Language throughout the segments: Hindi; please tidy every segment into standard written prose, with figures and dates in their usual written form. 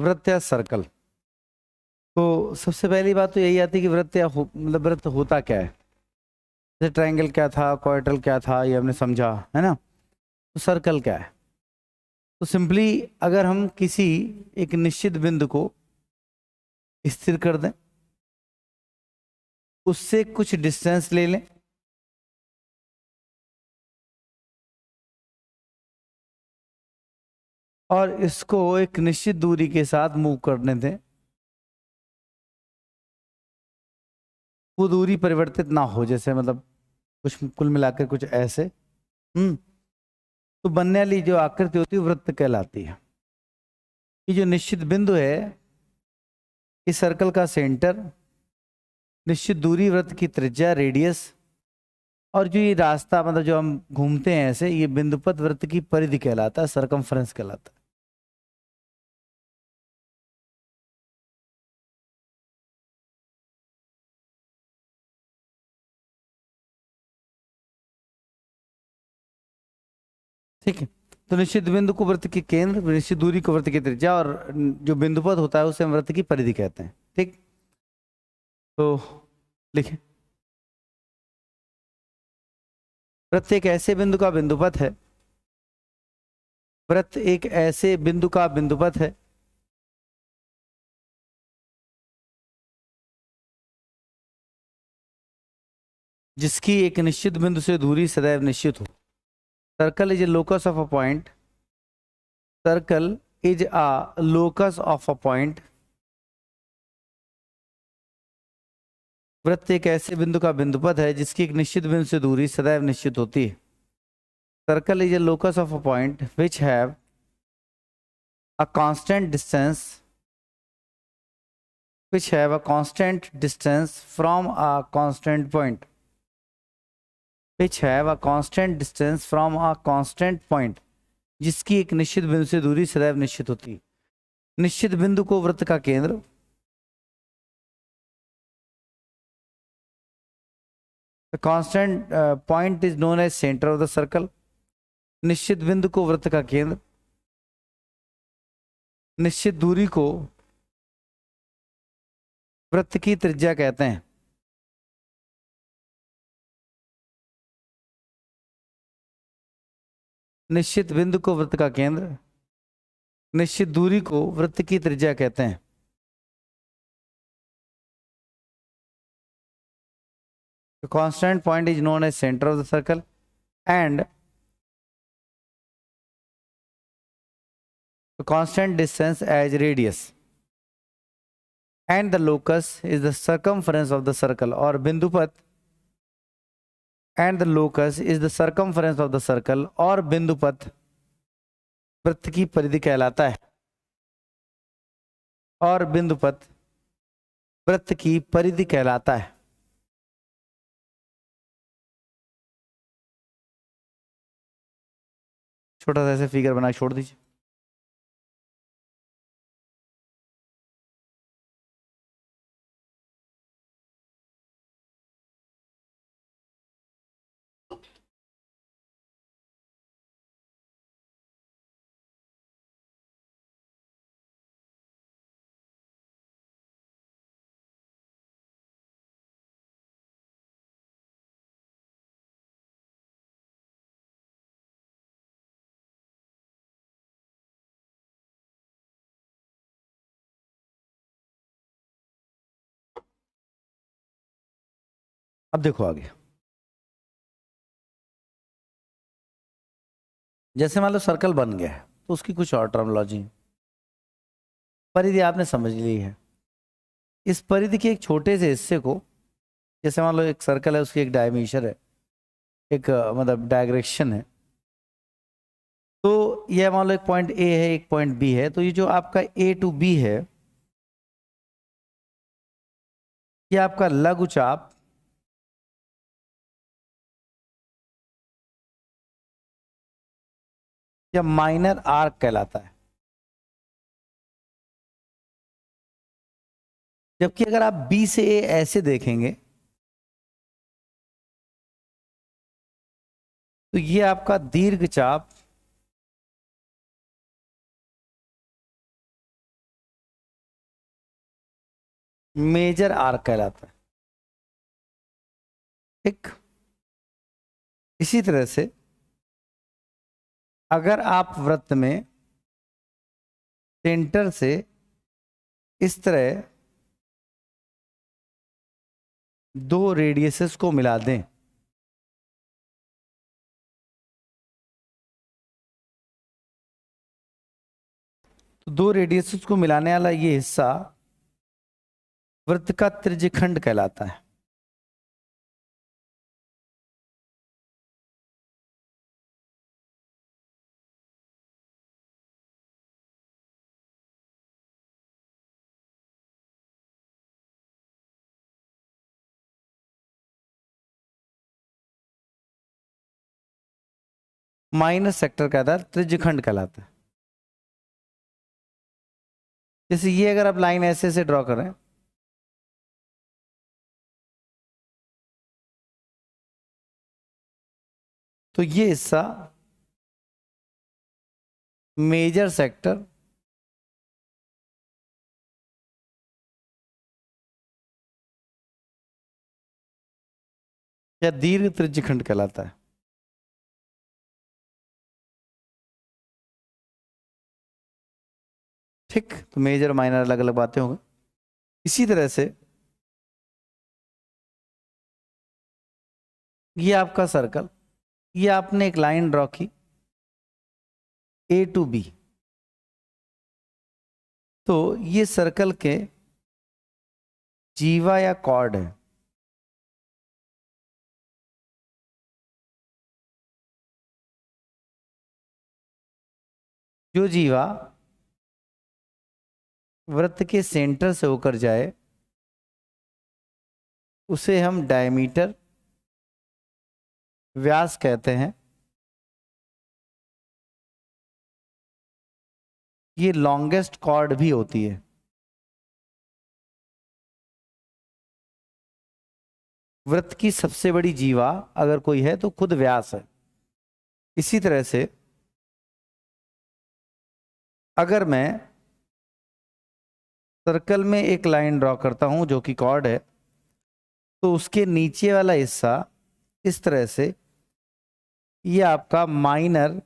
वृत्त या सर्कल। तो सबसे पहली बात तो यही आती है कि वृत्त मतलब वृत्त होता क्या है। जैसे ट्रायंगल क्या था, क्वाड्रेंटल क्या था, ये हमने समझा है ना। तो सर्कल क्या है? तो सिंपली अगर हम किसी एक निश्चित बिंदु को स्थिर कर दें, उससे कुछ डिस्टेंस ले लें, और इसको एक निश्चित दूरी के साथ मूव करने दें, वो दूरी परिवर्तित ना हो, जैसे मतलब कुछ कुल मिलाकर कुछ ऐसे। तो बनने वाली जो आकृति होती है वृत्त कहलाती है। ये जो निश्चित बिंदु है, इस सर्कल का सेंटर, निश्चित दूरी, वृत्त की त्रिज्या रेडियस, और जो ये रास्ता मतलब जो हम घूमते हैं ऐसे, ये बिंदुपथ वृत्त की परिधि कहलाता है, सरकमफ्रेंस कहलाता है। ठीक है। तो निश्चित बिंदु को वृत्त के केंद्र, निश्चित दूरी को वृत्त की त्रिज्या, और जो बिंदुपथ होता है उसे हम वृत्त की परिधि कहते हैं। ठीक। तो लिखें, वृत्त एक ऐसे बिंदु का बिंदुपथ है, वृत्त एक ऐसे बिंदु का बिंदुपथ है जिसकी एक निश्चित बिंदु से दूरी सदैव निश्चित हो। Circle is a locus of a point, circle is a locus of a point, वृत्त एक ऐसे बिंदु का बिंदुपथ है जिसकी एक निश्चित बिंदु से दूरी सदैव निश्चित होती है। Circle is a locus of a point which have a constant distance, which have a constant distance from a constant point, which have a constant distance from a constant point, जिसकी एक निश्चित बिंदु से दूरी सदैव निश्चित होती है। निश्चित बिंदु को वृत्त का केंद्र, the constant point is known as center of the circle, निश्चित बिंदु को वृत्त का केंद्र, निश्चित दूरी को वृत्त की त्रिज्या कहते हैं। निश्चित बिंदु को वृत्त का केंद्र, निश्चित दूरी को वृत्त की त्रिज्या कहते हैं। The constant point is known as center of the circle and the constant distance as radius, and the locus is the circumference of the circle, और बिंदुपथ and the locus is the circumference of the circle, और बिंदुपथ वृत्त की परिधि कहलाता है, और बिंदुपथ वृत्त की परिधि कहलाता है। छोटा सा ऐसे फिगर बना छोड़ दीजिए। अब देखो आगे, जैसे मान लो सर्कल बन गया है तो उसकी कुछ और टर्मिनोलॉजी, परिधि आपने समझ ली है। इस परिधि के एक छोटे से हिस्से को, जैसे मान लो एक सर्कल है, उसकी एक डायमीटर है, एक मतलब डायरेक्शन है। तो यह मान लो एक पॉइंट ए है, एक पॉइंट बी है, तो ये जो आपका ए टू बी है, ये आपका लघु चाप या माइनर आर्क कहलाता है। जबकि अगर आप बी से ए ऐसे देखेंगे तो ये आपका दीर्घ चाप मेजर आर्क कहलाता है। ठीक, इसी तरह से अगर आप वृत्त में सेंटर से इस तरह दो रेडियसेस को मिला दें, तो दो रेडियसेस को मिलाने वाला ये हिस्सा वृत्त का त्रिज्यखंड कहलाता है। माइनस सेक्टर कहता है, त्रिज्यखंड कहलाता है। जैसे ये अगर आप लाइन ऐसे से ड्रॉ करें, तो ये हिस्सा मेजर सेक्टर या दीर्घ त्रिज्यखंड कहलाता है। ठीक, तो मेजर माइनर अलग अलग बातें होंगी। इसी तरह से ये आपका सर्कल, ये आपने एक लाइन ड्रॉ की ए टू बी, तो ये सर्कल के जीवा या कॉर्ड है। जो जीवा वृत्त के सेंटर से होकर जाए उसे हम डायमीटर, व्यास कहते हैं। ये लॉन्गेस्ट कॉर्ड भी होती है। वृत्त की सबसे बड़ी जीवा अगर कोई है तो खुद व्यास है। इसी तरह से अगर मैं सर्कल में एक लाइन ड्रॉ करता हूं जो कि कॉर्ड है, तो उसके नीचे वाला हिस्सा इस तरह से, ये आपका माइनर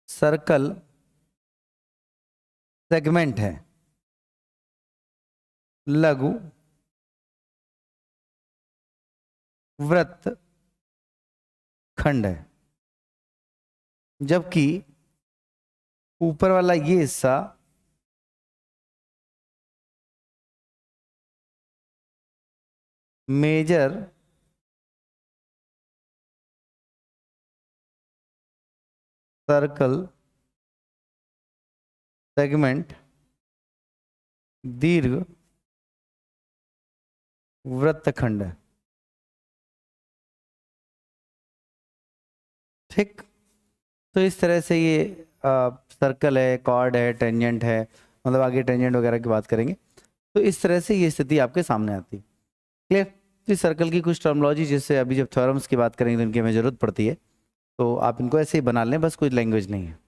सर्कल सेगमेंट है, लघु वृत्त खंड है। जबकि ऊपर वाला ये हिस्सा मेजर सर्कल सेगमेंट दीर्घ वृत्तखंड है। ठीक, तो इस तरह से ये सर्कल है, कॉर्ड है, टेंजेंट है, मतलब आगे टेंजेंट वगैरह की बात करेंगे। तो इस तरह से ये स्थिति आपके सामने आती है। क्लियर? तो इस सर्कल की कुछ टर्मोलॉजी जिससे अभी जब थ्योरम्स की बात करेंगे तो इनकी हमें जरूरत पड़ती है, तो आप इनको ऐसे ही बना लें, बस कोई लैंग्वेज नहीं है।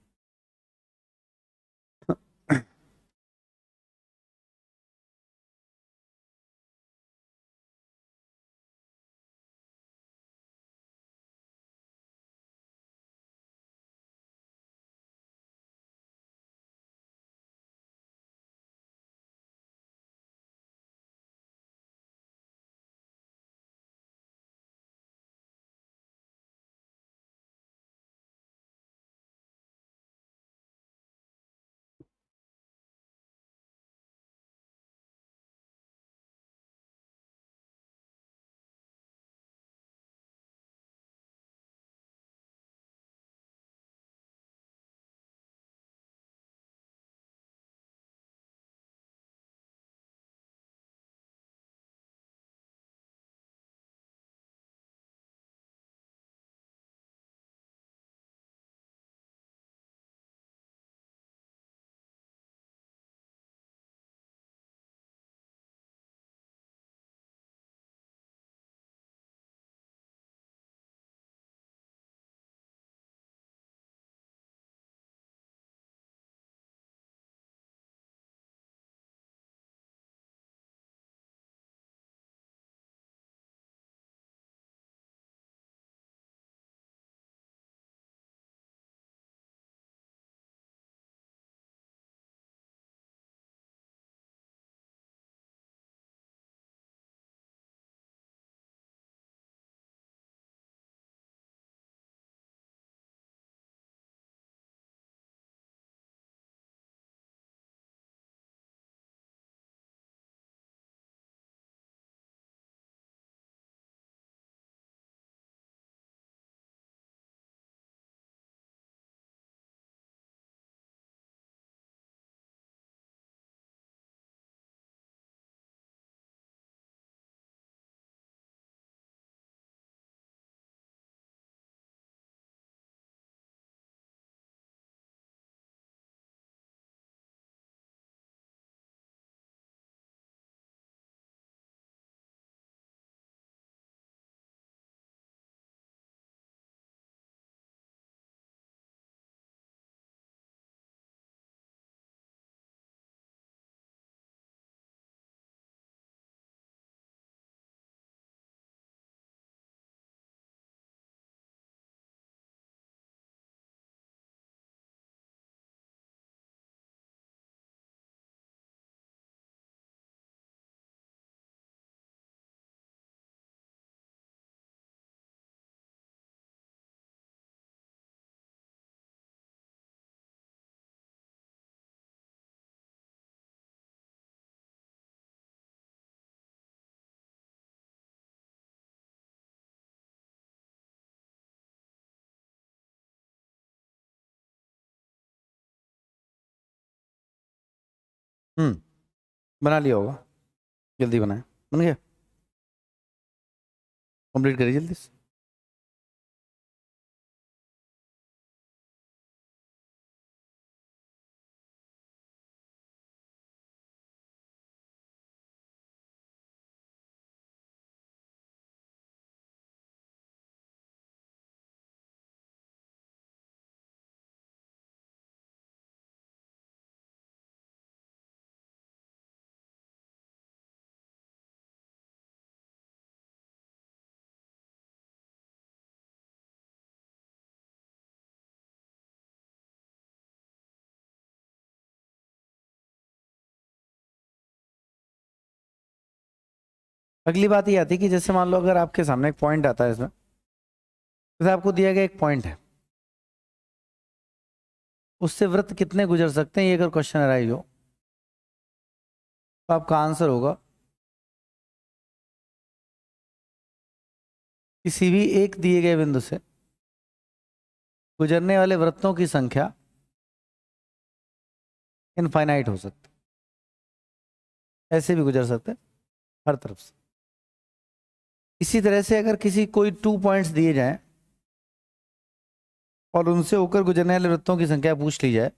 बना लिया होगा, जल्दी बनाए। बन गया, कंप्लीट करिए जल्दी से। अगली बात ये आती है कि जैसे मान लो अगर आपके सामने एक पॉइंट आता है इसमें, जैसे आपको दिया गया एक पॉइंट है, उससे वृत्त कितने गुजर सकते हैं, ये अगर क्वेश्चन अराइज हो तो आपका आंसर होगा किसी भी एक दिए गए बिंदु से गुजरने वाले वृत्तों की संख्या इनफाइनाइट हो सकती है, ऐसे भी गुजर सकते हैं हर तरफ से। इसी तरह से अगर किसी कोई 2 पॉइंट्स दिए जाएं और उनसे होकर गुजरने वाले वृत्तों की संख्या पूछ ली जाए,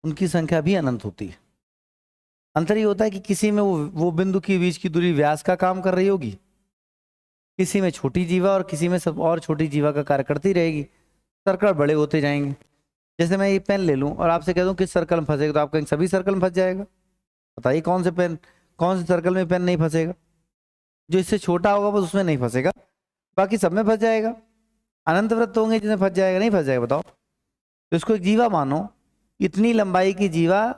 उनकी संख्या भी अनंत होती है। अंतर ये होता है कि किसी में वो बिंदु के बीच की दूरी व्यास का काम कर रही होगी, किसी में छोटी जीवा और किसी में सब और छोटी जीवा का कार्य करती रहेगी, सर्कल बड़े होते जाएंगे। जैसे मैं ये पेन ले लूं और आपसे कह दूं किस सर्कल में फंसेगा, तो आप कहेंगे सभी सर्कल में फंस जाएगा। बताइए कौन से पेन, कौन से सर्कल में पेन नहीं फंसेगा? जो इससे छोटा होगा बस उसमें नहीं फंसेगा, बाकी सब में फंस जाएगा। अनंत वृत्त होंगे जिसमें फंस जाएगा, नहीं फंस जाएगा? बताओ। तो इसको एक जीवा मानो, इतनी लंबाई की जीवा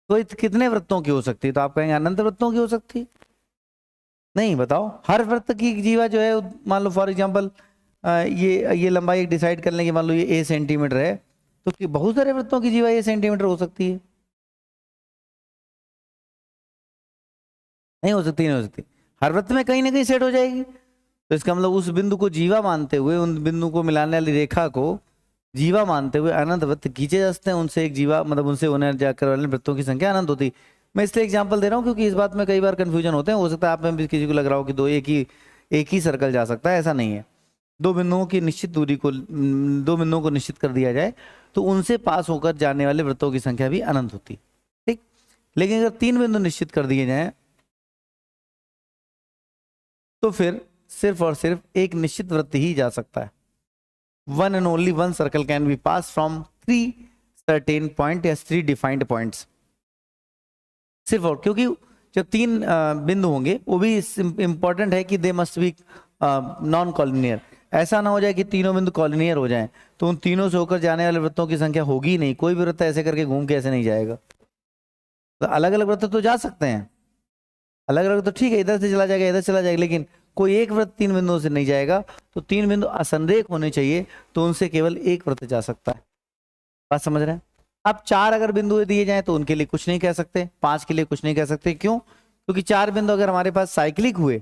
तो कितने वृत्तों की हो सकती है? तो आप कहेंगे अनंत वृत्तों की हो सकती है। नहीं, बताओ। हर वृत्त की जीवा जो है, मान लो फॉर एग्जांपल ये लंबाई डिसाइड कर लें कि मान लो ये a सेंटीमीटर है, तो कि बहुत सारे वृत्तों की जीवा a सेंटीमीटर हो सकती है? नहीं हो सकती, नहीं हो सकती। हर वृत्त में कहीं ना कहीं सेट हो जाएगी। तो इसका मतलब उस बिंदु को जीवा मानते हुए, उन बिंदु को मिलाने वाली रेखा को जीवा मानते हुए अनंत वृत्त खींचे जा सकते हैं। उनसे एक जीवा मतलब उनसे होने जाकर वाले वृत्तों की संख्या अनंत होती। मैं इसलिए एग्जांपल दे रहा हूँ क्योंकि इस बात में कई बार कंफ्यूजन होते हैं। हो सकता है आप में भी किसी को लग रहा हो कि एक ही सर्कल जा सकता है, ऐसा नहीं है। दो बिंदुओं की निश्चित दूरी को, दो बिंदुओं को निश्चित कर दिया जाए तो उनसे पास होकर जाने वाले वृत्तों की संख्या भी अनंत होती। ठीक। लेकिन अगर 3 बिंदु निश्चित कर दिए जाएं तो फिर सिर्फ और सिर्फ एक निश्चित वृत्त ही जा सकता है। One and only one circle can be pass from 3 certain point या 3 डिफाइंड पॉइंट्स। सिर्फ और, क्योंकि जब 3 बिंदु होंगे वो भी इंपॉर्टेंट है कि they must be non collinear. ऐसा ना हो जाए कि तीनों बिंदु कॉलिनियर हो जाएं, तो उन तीनों से होकर जाने वाले वृत्तों की संख्या होगी ही नहीं। कोई भी वृत्त ऐसे करके घूम के ऐसे नहीं जाएगा। तो अलग अलग वृत्त तो जा सकते हैं, अलग अलग तो ठीक है, इधर से चला जाएगा इधर चला जाएगा, लेकिन कोई एक वृत्त 3 बिंदुओं से नहीं जाएगा। तो 3 बिंदु असंरेख होने चाहिए, तो उनसे केवल एक वृत्त जा सकता है। बात समझ रहे हैं? अब 4 अगर बिंदु दिए जाएं तो उनके लिए कुछ नहीं कह सकते, 5 के लिए कुछ नहीं कह सकते। क्यों? क्योंकि 4 बिंदु अगर हमारे पास साइक्लिक हुए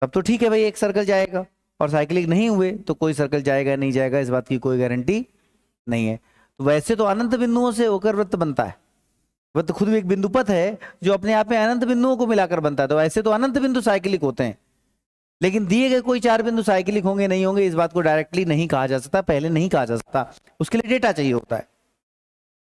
तब तो ठीक है भाई, एक सर्कल जाएगा, और साइक्लिक नहीं हुए तो कोई सर्कल जाएगा नहीं जाएगा, इस बात की कोई गारंटी नहीं है। तो वैसे तो अनंत बिंदुओं से होकर वृत्त बनता है। वृत्त खुद भी एक बिंदु पथ है जो अपने आप में अनंत बिंदुओं को मिलाकर बनता है। तो ऐसे तो अनंत बिंदु साइक्लिक होते हैं, लेकिन दिए गए कोई 4 बिंदु साइक्लिक होंगे नहीं होंगे, इस बात को डायरेक्टली नहीं कहा जा सकता, पहले नहीं कहा जा सकता। उसके लिए डेटा चाहिए होता है।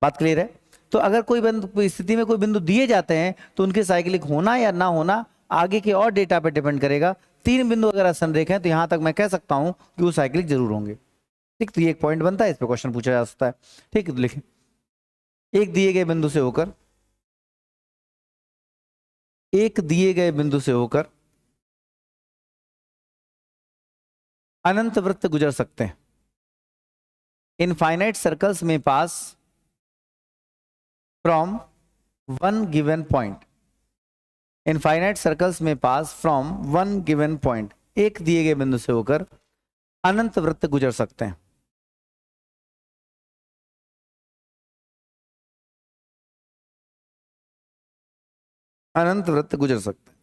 बात क्लियर है? तो अगर कोई बिंदु स्थिति में कोई बिंदु दिए जाते हैं तो उनके साइक्लिक होना या ना होना आगे के और डेटा पर डिपेंड करेगा। 3 बिंदु अगर असंरेख हैं तो यहां तक मैं कह सकता हूं कि वो साइक्लिक जरूर होंगे। ठीक, तो ये एक पॉइंट बनता है, इस पर क्वेश्चन पूछा जा सकता है। ठीक है, तो लिखें एक दिए गए बिंदु से होकर, एक दिए गए बिंदु से होकर अनंत वृत्त गुजर सकते हैं। इनफाइनाइट सर्कल्स में pass from one given point. Infinite circles में pass from one given point, एक दिए गए बिंदु से होकर अनंत वृत्त गुजर सकते हैं। अनंत वृत्त गुजर सकते हैं।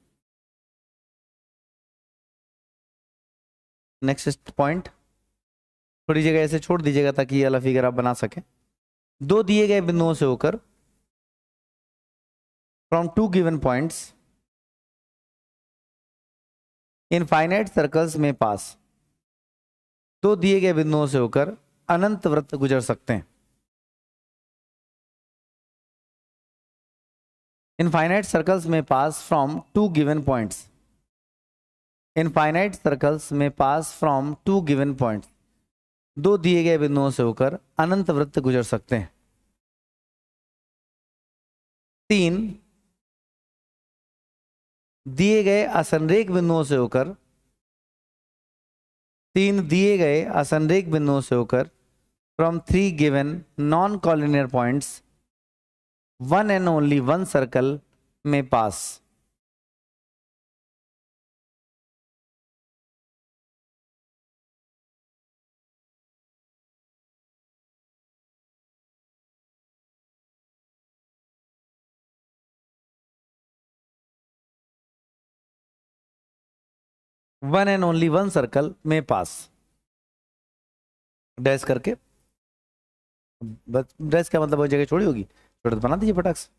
नेक्स्ट पॉइंट, थोड़ी जगह ऐसे छोड़ दीजिएगा ताकि ये वाला फिगर आप बना सकें। दो दिए गए बिंदुओं से होकर from two given points infinite circles में पास, दो दिए गए बिंदुओं से होकर अनंत वृत्त गुजर सकते हैं। इन फाइनाइट सर्कल्स में pass from two given points, infinite circles में pass from two given points, दो दिए गए बिंदुओं से होकर अनंत वृत्त गुजर सकते हैं। तीन दिए गए असंरेख बिंदुओं से होकर, तीन दिए गए असंरेख बिंदुओं से होकर from three given non collinear points one and only one circle may pass. One and only one circle may pass, dash करके, बस डैश का मतलब वो जगह छोड़ी होगी, छोड़ तो बना दीजिए फटाक से।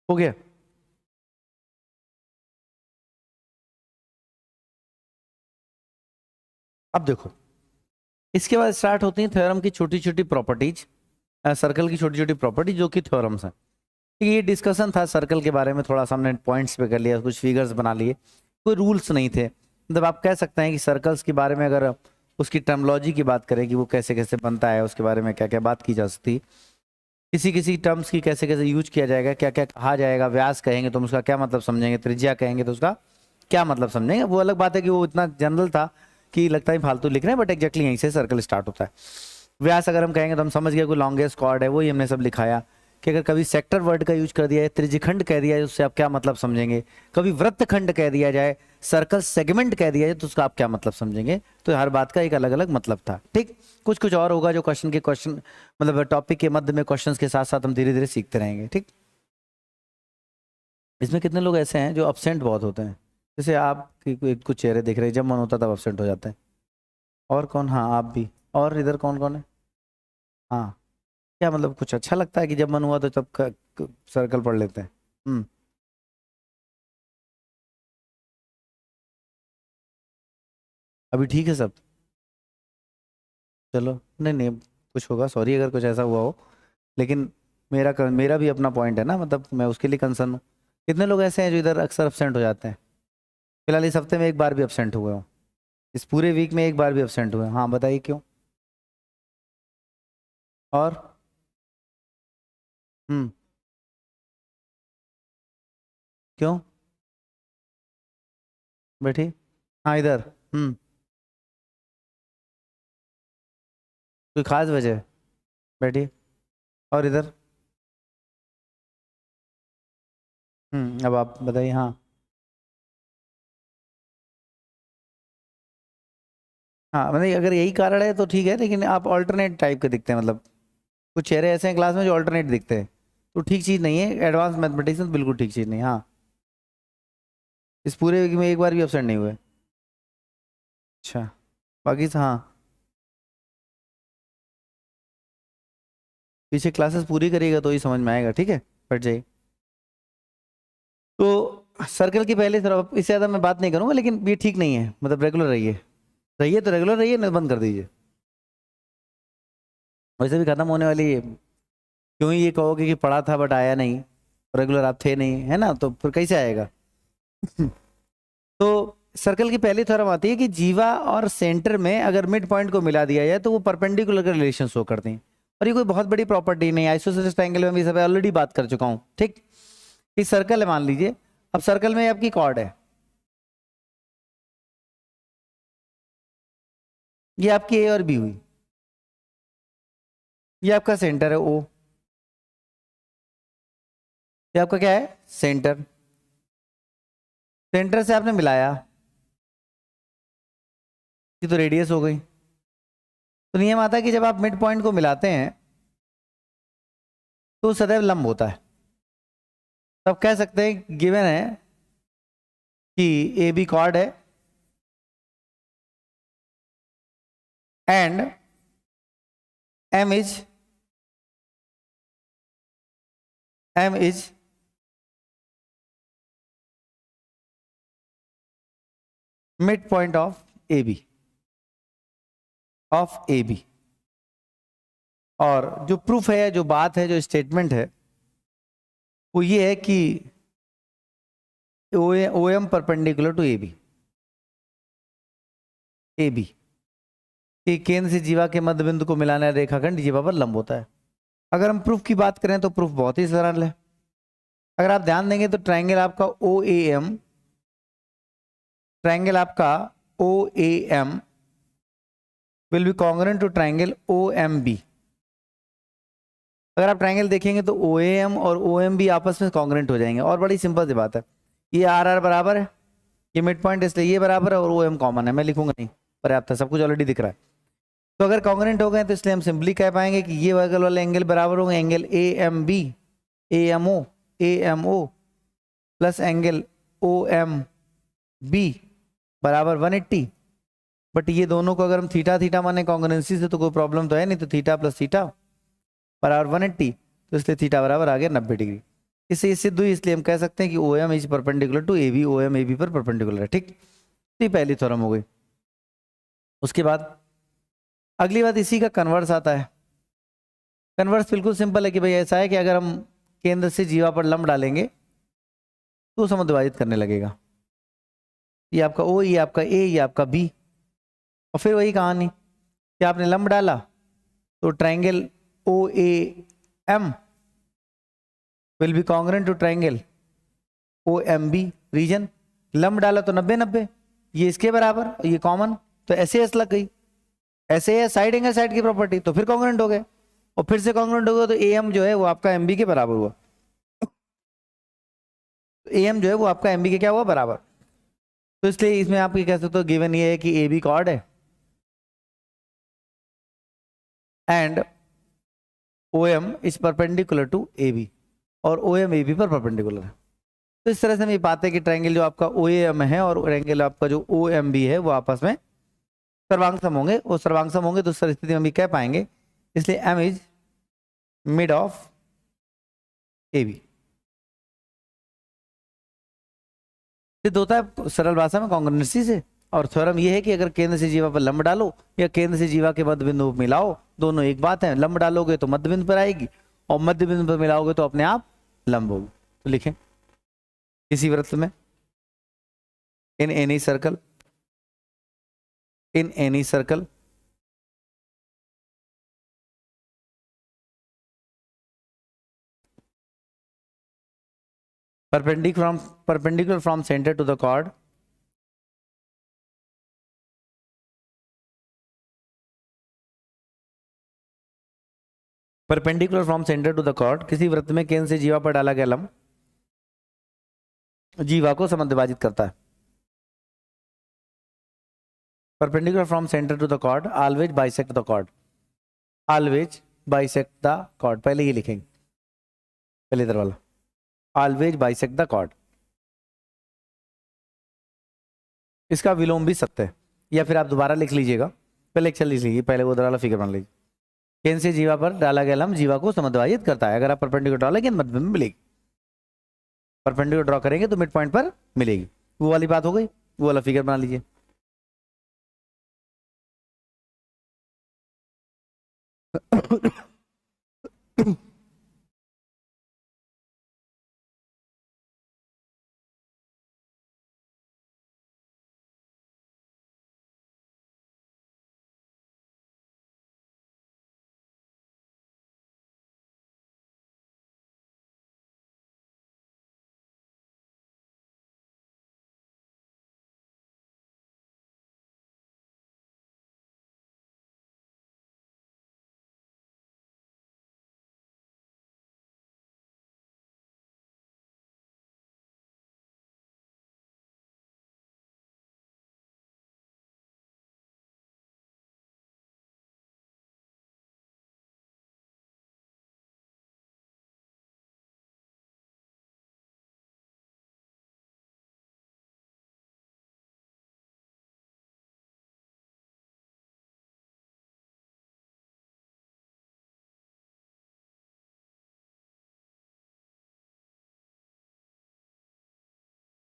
हो गया। अब देखो, इसके बाद स्टार्ट होती है थ्योरम की छोटी छोटी प्रॉपर्टीज, सर्कल की छोटी छोटी प्रॉपर्टी जो कि थ्योरम्स हैं। ये डिस्कशन था सर्कल के बारे में, थोड़ा सा हमने पॉइंट्स पे कर लिया, कुछ फिगर्स बना लिए, कोई रूल्स नहीं थे। मतलब आप कह सकते हैं कि सर्कल्स के बारे में अगर उसकी टर्मोलॉजी की बात करें कि वो कैसे कैसे बनता है, उसके बारे में क्या क्या बात की जा सकती है, किसी किसी टर्म्स की कैसे कैसे यूज किया जाएगा, क्या क्या कहा जाएगा, व्यास कहेंगे तो हम उसका क्या मतलब समझेंगे, त्रिज्या कहेंगे तो उसका क्या मतलब समझेंगे, वो अलग बात है कि वो इतना जनरल था कि लगता है फालतू लिख रहे हैं, बट एग्जैक्टली यहीं से सर्कल स्टार्ट होता है। व्यास अगर हम कहेंगे तो हम समझ गए कोई लॉन्गेस्ट कॉर्ड है, वही हमने सब लिखाया। कि अगर कभी सेक्टर वर्ड का यूज कर दिया है, त्रिज्यखंड कह दिया है, उससे आप क्या मतलब समझेंगे, कभी वृत्तखंड कह दिया जाए, सर्कल सेगमेंट कह दिया जाए तो उसका आप क्या मतलब समझेंगे। तो हर बात का एक अलग अलग मतलब था। ठीक, कुछ कुछ और होगा जो क्वेश्चन मतलब टॉपिक के मध्य में क्वेश्चंस के साथ साथ हम धीरे धीरे सीखते रहेंगे। ठीक, इसमें कितने लोग ऐसे हैं जो अपसेंट बहुत होते हैं, जैसे आप कुछ चेहरे देख रहे हैं, जब मन होता तब अपसेंट हो जाते हैं। और कौन, हाँ आप भी, और इधर कौन कौन है, हाँ क्या मतलब कुछ अच्छा लगता है कि जब मन हुआ तो तब सर्कल पढ़ लेते हैं। अभी ठीक है सब, चलो नहीं नहीं कुछ होगा, सॉरी अगर कुछ ऐसा हुआ हो, लेकिन मेरा भी अपना पॉइंट है ना, मतलब मैं उसके लिए कंसर्न हूँ। कितने लोग ऐसे हैं जो इधर अक्सर अपसेंट हो जाते हैं। फिलहाल इस हफ्ते में एक बार भी अपसेंट हुए हो, इस पूरे वीक में एक बार भी अपसेंट हुए, हाँ बताइए क्यों। और हम्म, क्यों बैठी, हाँ इधर, कोई खास वजह, बैठी, और इधर, अब आप बताइए। हाँ हाँ, मतलब अगर यही कारण है तो ठीक है, लेकिन आप ऑल्टरनेट टाइप के दिखते हैं, मतलब कुछ चेहरे ऐसे हैं क्लास में जो ऑल्टरनेट दिखते हैं, तो ठीक चीज़ नहीं है। एडवांस मैथमेटिक्स में बिल्कुल ठीक चीज़ नहीं। हाँ, इस पूरे वीक में एक बार भी एब्सेंट नहीं हुए। अच्छा, बाकी हाँ, पीछे क्लासेस पूरी करिएगा तो ही समझ में आएगा। ठीक है, बैठ जाइए। तो सर्कल की पहले तरफ इससे ज़्यादा मैं बात नहीं करूँगा, लेकिन ये ठीक नहीं है, मतलब रेगुलर रहिए, रहिए तो रेगुलर रहिए, नहीं बंद कर दीजिए। वैसे भी खत्म होने वाली है, क्यों ही ये कहोगे कि पढ़ा था बट आया नहीं, रेगुलर आप थे नहीं, है ना, तो फिर कैसे आएगा। तो सर्कल की पहली थ्योरम आती है कि जीवा और सेंटर में अगर मिड पॉइंट को मिला दिया जाए तो वो परपेंडिकुलर का रिलेशन शो करते हैं। और ये कोई बहुत बड़ी प्रॉपर्टी नहीं, आइसोसेलेस ट्रायंगल में भी सब ऑलरेडी बात कर चुका हूँ। ठीक, ये सर्कल है मान लीजिए। अब सर्कल में आपकी कॉर्ड है, ये आपकी ए और बी हुई, ये आपका सेंटर है ओ, ये आपका क्या है सेंटर। सेंटर से आपने मिलाया, ये तो रेडियस हो गई। तो नियम आता है कि जब आप मिड पॉइंट को मिलाते हैं तो सदैव लंब होता है। तब कह सकते हैं गिवन है कि ए बी कॉर्ड है and M is mid point of A B, और जो प्रूफ है, जो बात है, जो स्टेटमेंट है वो ये है कि O M perpendicular to A B कि केंद्र से जीवा के मध्य बिंदु को मिलाने वाला रेखाखंड जीवा पर लंब होता है। अगर हम प्रूफ की बात करें तो प्रूफ बहुत ही सरल है। अगर आप ध्यान देंगे तो ट्राइंगल आपका ओ ए एम, ट्राइंगल आपका O A M will be congruent to triangle O M B. अगर आप ट्राइंगल देखेंगे तो ओ ए एम और ओ एम बी आपस में कॉन्ग्रुएंट हो जाएंगे। और बड़ी सिंपल सी बात है, ये आर आर बराबर है, ये मिड पॉइंट इसलिए ये बराबर है, और ओ एम कॉमन है, मैं लिखूंगा नहीं, पर्याप्त है, सब कुछ ऑलरेडी दिख रहा है। तो अगर कॉन्ग्रुएंट हो गए तो इसलिए हम सिंपली कह पाएंगे कि ये बगल वाले एंगल बराबर होंगे angle A M B, A M O plus angle O M B बराबर 180। बट ये दोनों को अगर हम थीटा थीटा माने कॉन्ग्रुएंसी से तो कोई प्रॉब्लम तो है नहीं, तो थीटा प्लस थीटा बराबर 180, तो इसलिए थीटा बराबर आ गया 90 डिग्री। इससे ये सिद्ध हुई, इसलिए हम कह सकते हैं कि O M is perpendicular to A B, O M A B पर परपेंडिकुलर है। ठीक, तो ये पहली थ्योरम हो गई। उसके बाद अगली बात इसी का कन्वर्स आता है। कन्वर्स बिल्कुल सिंपल है कि भाई ऐसा है कि अगर हम केंद्र से जीवा पर लंब डालेंगे तो समद्विभाजित करने लगेगा। ये आपका ओ, ये आपका ए, ये आपका बी, और फिर वही कहानी कि आपने लंब डाला तो triangle O A M will be congruent to triangle O M B reason. लंब डाला तो 90-90, ये इसके बराबर, ये कॉमन, तो ऐसे एस लग गई। ऐसे है साइड एंगल साइड की प्रॉपर्टी, तो फिर कॉन्ग्रुएंट हो गए, और फिर से कॉन्ग्रुएंट हो गया तो ए एम जो है वो आपका एम बी के बराबर हुआ। ए एम जो है वो आपका एम बी के क्या हुआ बराबर। तो इसलिए इसमें आप ये कह सकते हो गिवन ये है कि ए बी कॉर्ड है and O M is perpendicular to A B, और ओ एम ए बी पर परपेंडिकुलर है। तो इस तरह से हम ये पाते हैं कि ट्रायंगल जो आपका ओ एम है और ट्रायंगल आपका जो ओ एम बी है वो आपस में सर्वांगसम होंगे, वो सर्वांगसम होंगे तो उस स्थिति में हम ये कह पाएंगे, इसलिए M is mid of A B. सिद्ध होता है सरल भाषा में कॉन्ग्रुएंसी से। और थ्योरम ये है कि अगर केंद्र से जीवा पर लंब डालो या केंद्र से जीवा के मध्य बिंदु पर मिलाओ, दोनों एक बात है। लंब डालोगे तो मध्य बिंदु पर आएगी, और मध्य बिंदु पर मिलाओगे तो अपने आप लंब होगी। तो लिखें किसी वृत्त में, in any circle, in any circle perpendicular from center to the chord, perpendicular from centre to the chord, किसी वृत्त में केंद्र से जीवा पर डाला गया लंब जीवा को समद्विभाजित करता है। Perpendicular from centre to the chord always bisect the chord, always bisect the chord, पहले ये लिखेंगे, पहले इधर वाला, ऑलवेज बाइसेक्ट द कॉर्ड। इसका विलोम भी सत्य है, या फिर आप दोबारा लिख लीजिएगा, पहले अक्षर लिख लीजिए, पहले वो उधर वाला फिगर बना लीजिए। केंद्र से जीवा पर डाला गया लंब जीवा को समद्विभाजित करता है। अगर आप परपेंडिकुलर डालेंगे मध्य में मिलेगी, परपेंडिकुलर ड्रॉ करेंगे तो मिड पॉइंट पर मिलेगी। वो वाली बात हो गई, वो वाला फिगर बना लीजिए।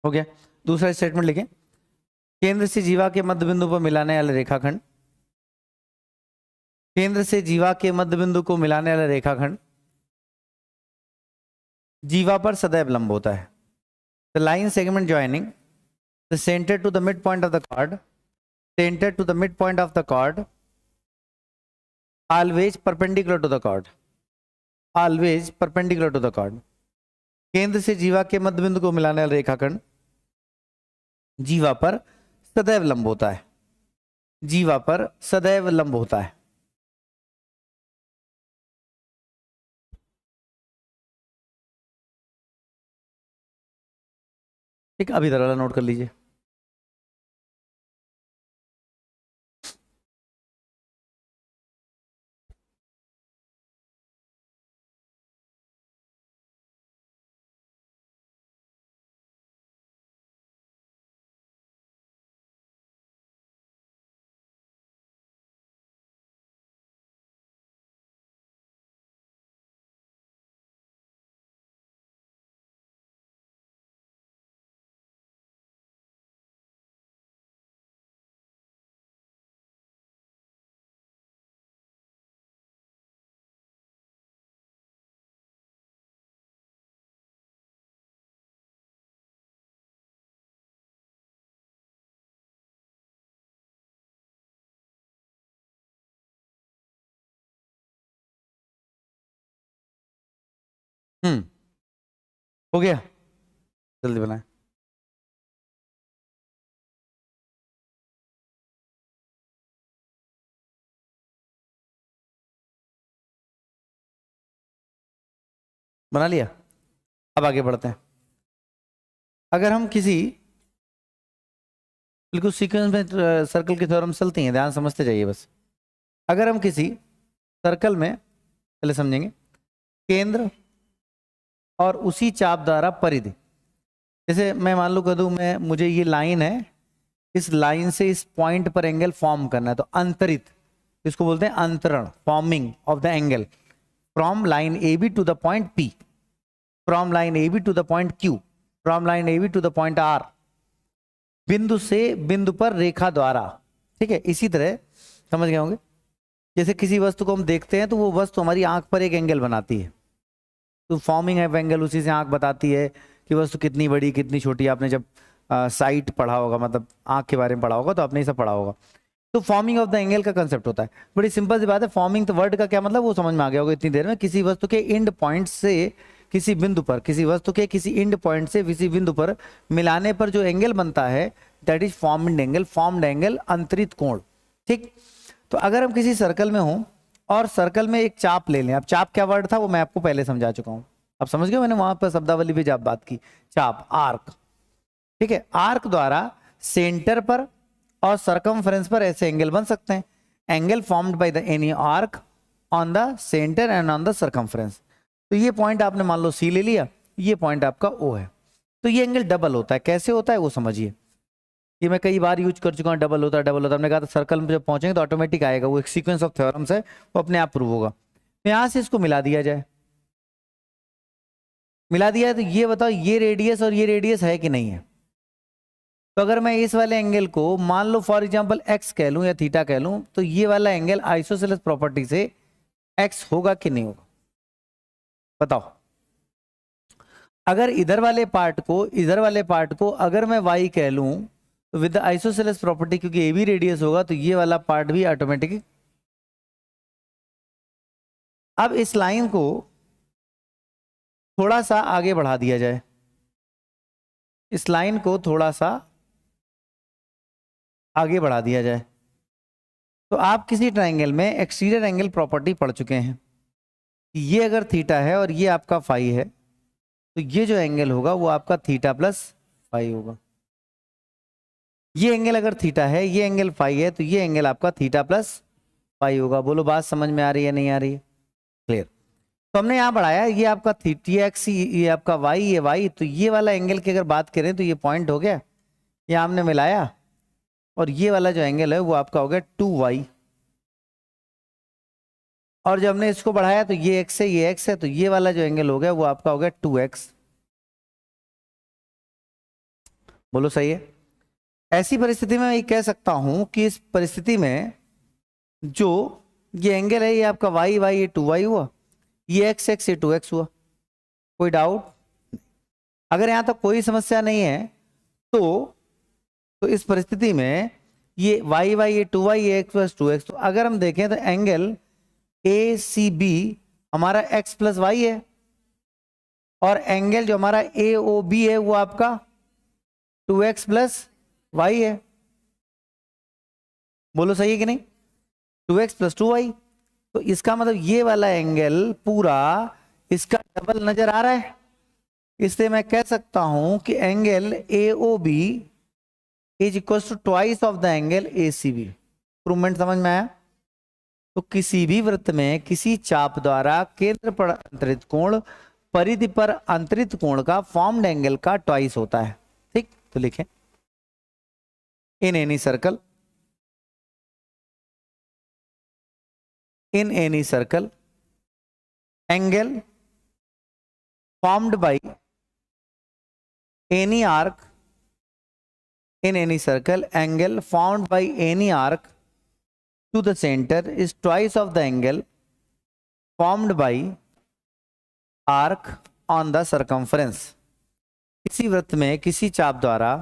हो गया। दूसरा स्टेटमेंट लिखें, केंद्र से जीवा के मध्य बिंदु पर मिलाने वाला रेखाखंड, केंद्र से जीवा के मध्य बिंदु को मिलाने वाला रेखाखंड जीवा पर सदैव लंब होता है। The line segment joining the centre to the mid point of the chord, centre to the mid point of the chord, always perpendicular to the chord, always perpendicular to the chord. केंद्र से जीवा के मध्य बिंदु को मिलाने वाला रेखाखंड जीवा पर सदैव लंब होता है, जीवा पर सदैव लंब होता है। ठीक, अभी इधर वाला नोट कर लीजिए। हो गया, जल्दी बनाए। बना लिया। अब आगे बढ़ते हैं। अगर हम किसी, बिल्कुल सीक्वेंस में सर्कल की थ्योरम चलती हैं, ध्यान समझते जाइए बस। अगर हम किसी सर्कल में, पहले समझेंगे, केंद्र और उसी चाप द्वारा परिधि, जैसे मैं मान लो कह दूं, मैं, मुझे ये लाइन है, इस लाइन से इस पॉइंट पर एंगल फॉर्म करना है, तो अंतरित, इसको बोलते हैं अंतरण, forming of the angle from line A B to the point P, from line A B to the point Q, from line A B to the point R, बिंदु से बिंदु पर रेखा द्वारा। ठीक है, इसी तरह समझ गए होंगे। जैसे किसी वस्तु को हम देखते हैं तो वो वस्तु हमारी आंख पर एक एंगल बनाती है, तो फॉर्मिंग है एंगल, उसी से आंख बताती है कि वस्तु कितनी बड़ी कितनी छोटी। आपने जब साइट पढ़ा होगा, मतलब आंख के बारे में पढ़ा होगा, तो आपने ये सब पढ़ा होगा। तो फॉर्मिंग ऑफ द एंगल का कंसेप्ट होता है, बड़ी सिंपल सी बात है। फॉर्मिंग तो वर्ड का क्या मतलब वो समझ में आ गया होगा इतनी देर में। किसी वस्तु के एंड पॉइंट से किसी बिंदु पर, किसी वस्तु के किसी एंड पॉइंट से किसी बिंदु पर मिलाने पर जो एंगल बनता है, that is formed angle, formed angle, अंतरित कोण। ठीक, तो अगर हम किसी सर्कल में हों और सर्कल में एक चाप ले लें, अब चाप क्या वर्ड था वो मैं आपको पहले समझा चुका हूं, अब समझ गए, मैंने वहां पर शब्दावली भी जब बात की, चाप, आर्क। ठीक है, आर्क द्वारा सेंटर पर और सरकमफ्रेंस पर ऐसे एंगल बन सकते हैं, angle formed by the any arc on the centre and on the circumference. तो ये पॉइंट आपने मान लो सी ले लिया, ये पॉइंट आपका ओ है, तो ये एंगल डबल होता है। कैसे होता है वो समझिए, ये मैं कई बार यूज कर चुका हूं, डबल होता है, डबल होता है। हमने कहा था सर्कल में जब पहुंचेंगे तो ऑटोमेटिक आएगा, वो एक सीक्वेंस ऑफ थ्योरम्स है, वो अपने आप प्रूव होगा। तो यहां से इसको मिला दिया जाए, मिला दिया है, तो ये बताओ ये रेडियस और ये रेडियस है कि नहीं है। तो अगर मैं इस वाले एंगल को मान लो फॉर एग्जांपल एक्स कह लूं या थीटा कह लूं, तो ये वाला एंगल आइसोसेलेस प्रॉपर्टी से एक्स होगा कि नहीं होगा, बताओ। अगर इधर वाले पार्ट को अगर मैं y कह लूं, तो विद आइसोसेलेस प्रॉपर्टी, क्योंकि ए भी रेडियस होगा, तो ये वाला पार्ट भी ऑटोमेटिक। अब इस लाइन को थोड़ा सा आगे बढ़ा दिया जाए, इस लाइन को थोड़ा सा आगे बढ़ा दिया जाए, तो आप किसी ट्राइंगल में एक्सटीरियर एंगल प्रॉपर्टी पढ़ चुके हैं। ये अगर थीटा है और ये आपका फाई है, तो ये जो एंगल होगा वो आपका थीटा प्लस फाई होगा। ये एंगल अगर थीटा है, ये एंगल फाई है, तो ये एंगल आपका थीटा प्लस फाई होगा। बोलो बात समझ में आ रही है नहीं आ रही है, क्लियर। तो हमने यहाँ बढ़ाया, ये आपका थीटा एक्स, ये आपका वाई, ये वाई, तो ये वाला एंगल की अगर बात करें तो ये पॉइंट हो गया, ये हमने मिलाया, और ये वाला जो एंगल है वो आपका हो गया 2y। और जब हमने इसको बढ़ाया तो ये x है, ये x है, तो ये वाला जो एंगल हो गया वो आपका हो गया 2x। बोलो सही है। ऐसी परिस्थिति में मैं ये कह सकता हूं कि इस परिस्थिति में जो ये एंगल है ये आपका वाई वाई ये 2y हुआ, ये एक्स एक्स ये 2x हुआ। कोई डाउट? अगर यहां तक कोई समस्या नहीं है तो इस परिस्थिति में ये वाई वाई ये 2y ये एक्स प्लस 2x, तो अगर हम देखें तो एंगल ए सी बी हमारा x प्लस वाई है, और एंगल जो हमारा ए ओ बी है वो आपका 2x प्लस वाई है। बोलो सही है कि नहीं? 2x प्लस 2y, तो इसका मतलब ये वाला एंगल पूरा इसका डबल नजर आ रहा है। इसलिए मैं कह सकता हूं कि angle A O B is equal to twice of the angle A C B. प्रूवमेंट समझ में आया? तो किसी भी वृत्त में किसी चाप द्वारा केंद्र पर अंतरित कोण परिधि पर अंतरित कोण का फॉर्म्ड एंगल का ट्वाइस होता है। ठीक, तो लिखें इन any circle, in any circle angle formed by any arc in any circle angle formed by any arc to the center is twice of the angle formed by arc on the circumference। किसी वृत्त में किसी चाप द्वारा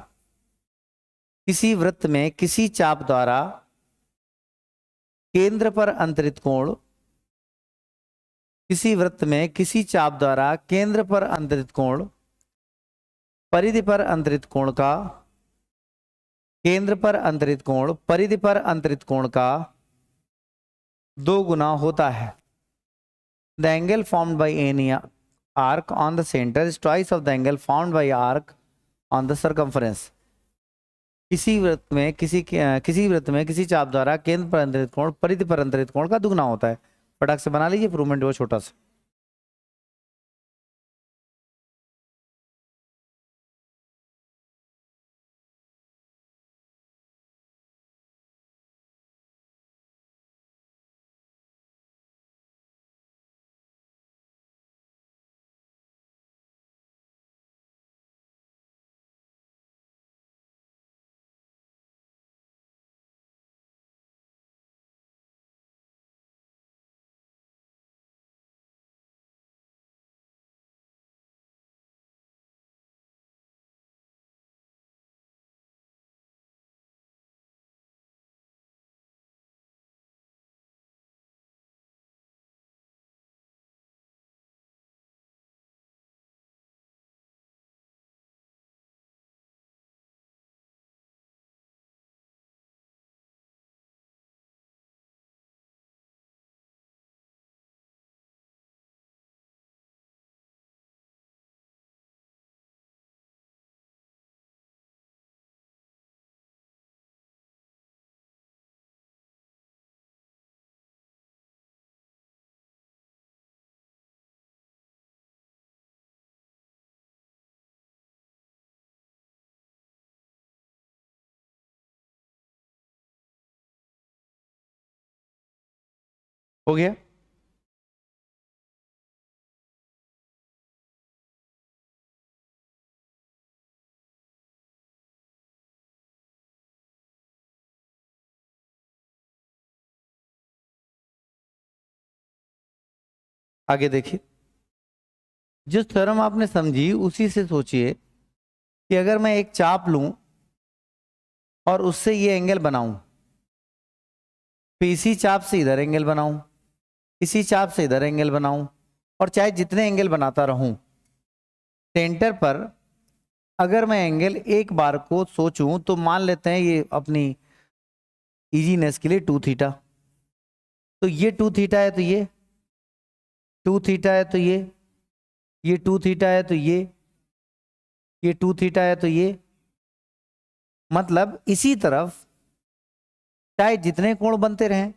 केंद्र पर अंतरित कोण, किसी वृत्त में किसी चाप द्वारा केंद्र पर अंतरित कोण परिधि पर अंतरित कोण का केंद्र पर अंतरित कोण परिधि पर अंतरित कोण का 2 गुना होता है। The angle formed by any arc on the centre is twice of the angle formed bye arc on the circumference. किसी वृत्त में किसी चाप द्वारा केंद्र पर अंतरित कोण परिधि पर अंतरित कोण का दुगना होता है। फटाक से बना लीजिए प्रूवमेंट वो छोटा सा। हो गया? आगे देखिए, जिस थ्योरम आपने समझी उसी से सोचिए कि अगर मैं एक चाप लूं और उससे ये एंगल बनाऊं, फिर इसी चाप से इधर एंगल बनाऊं, इसी चाप से इधर एंगल बनाऊं, और चाहे जितने एंगल बनाता रहूं, सेंटर पर अगर मैं एंगल एक बार को सोचूं तो मान लेते हैं ये अपनी इजीनेस के लिए 2 थीटा, तो ये 2 थीटा है तो ये 2 थीटा है तो ये 2 थीटा है तो ये 2 थीटा है तो ये, मतलब इसी तरफ चाहे जितने कोण बनते रहें।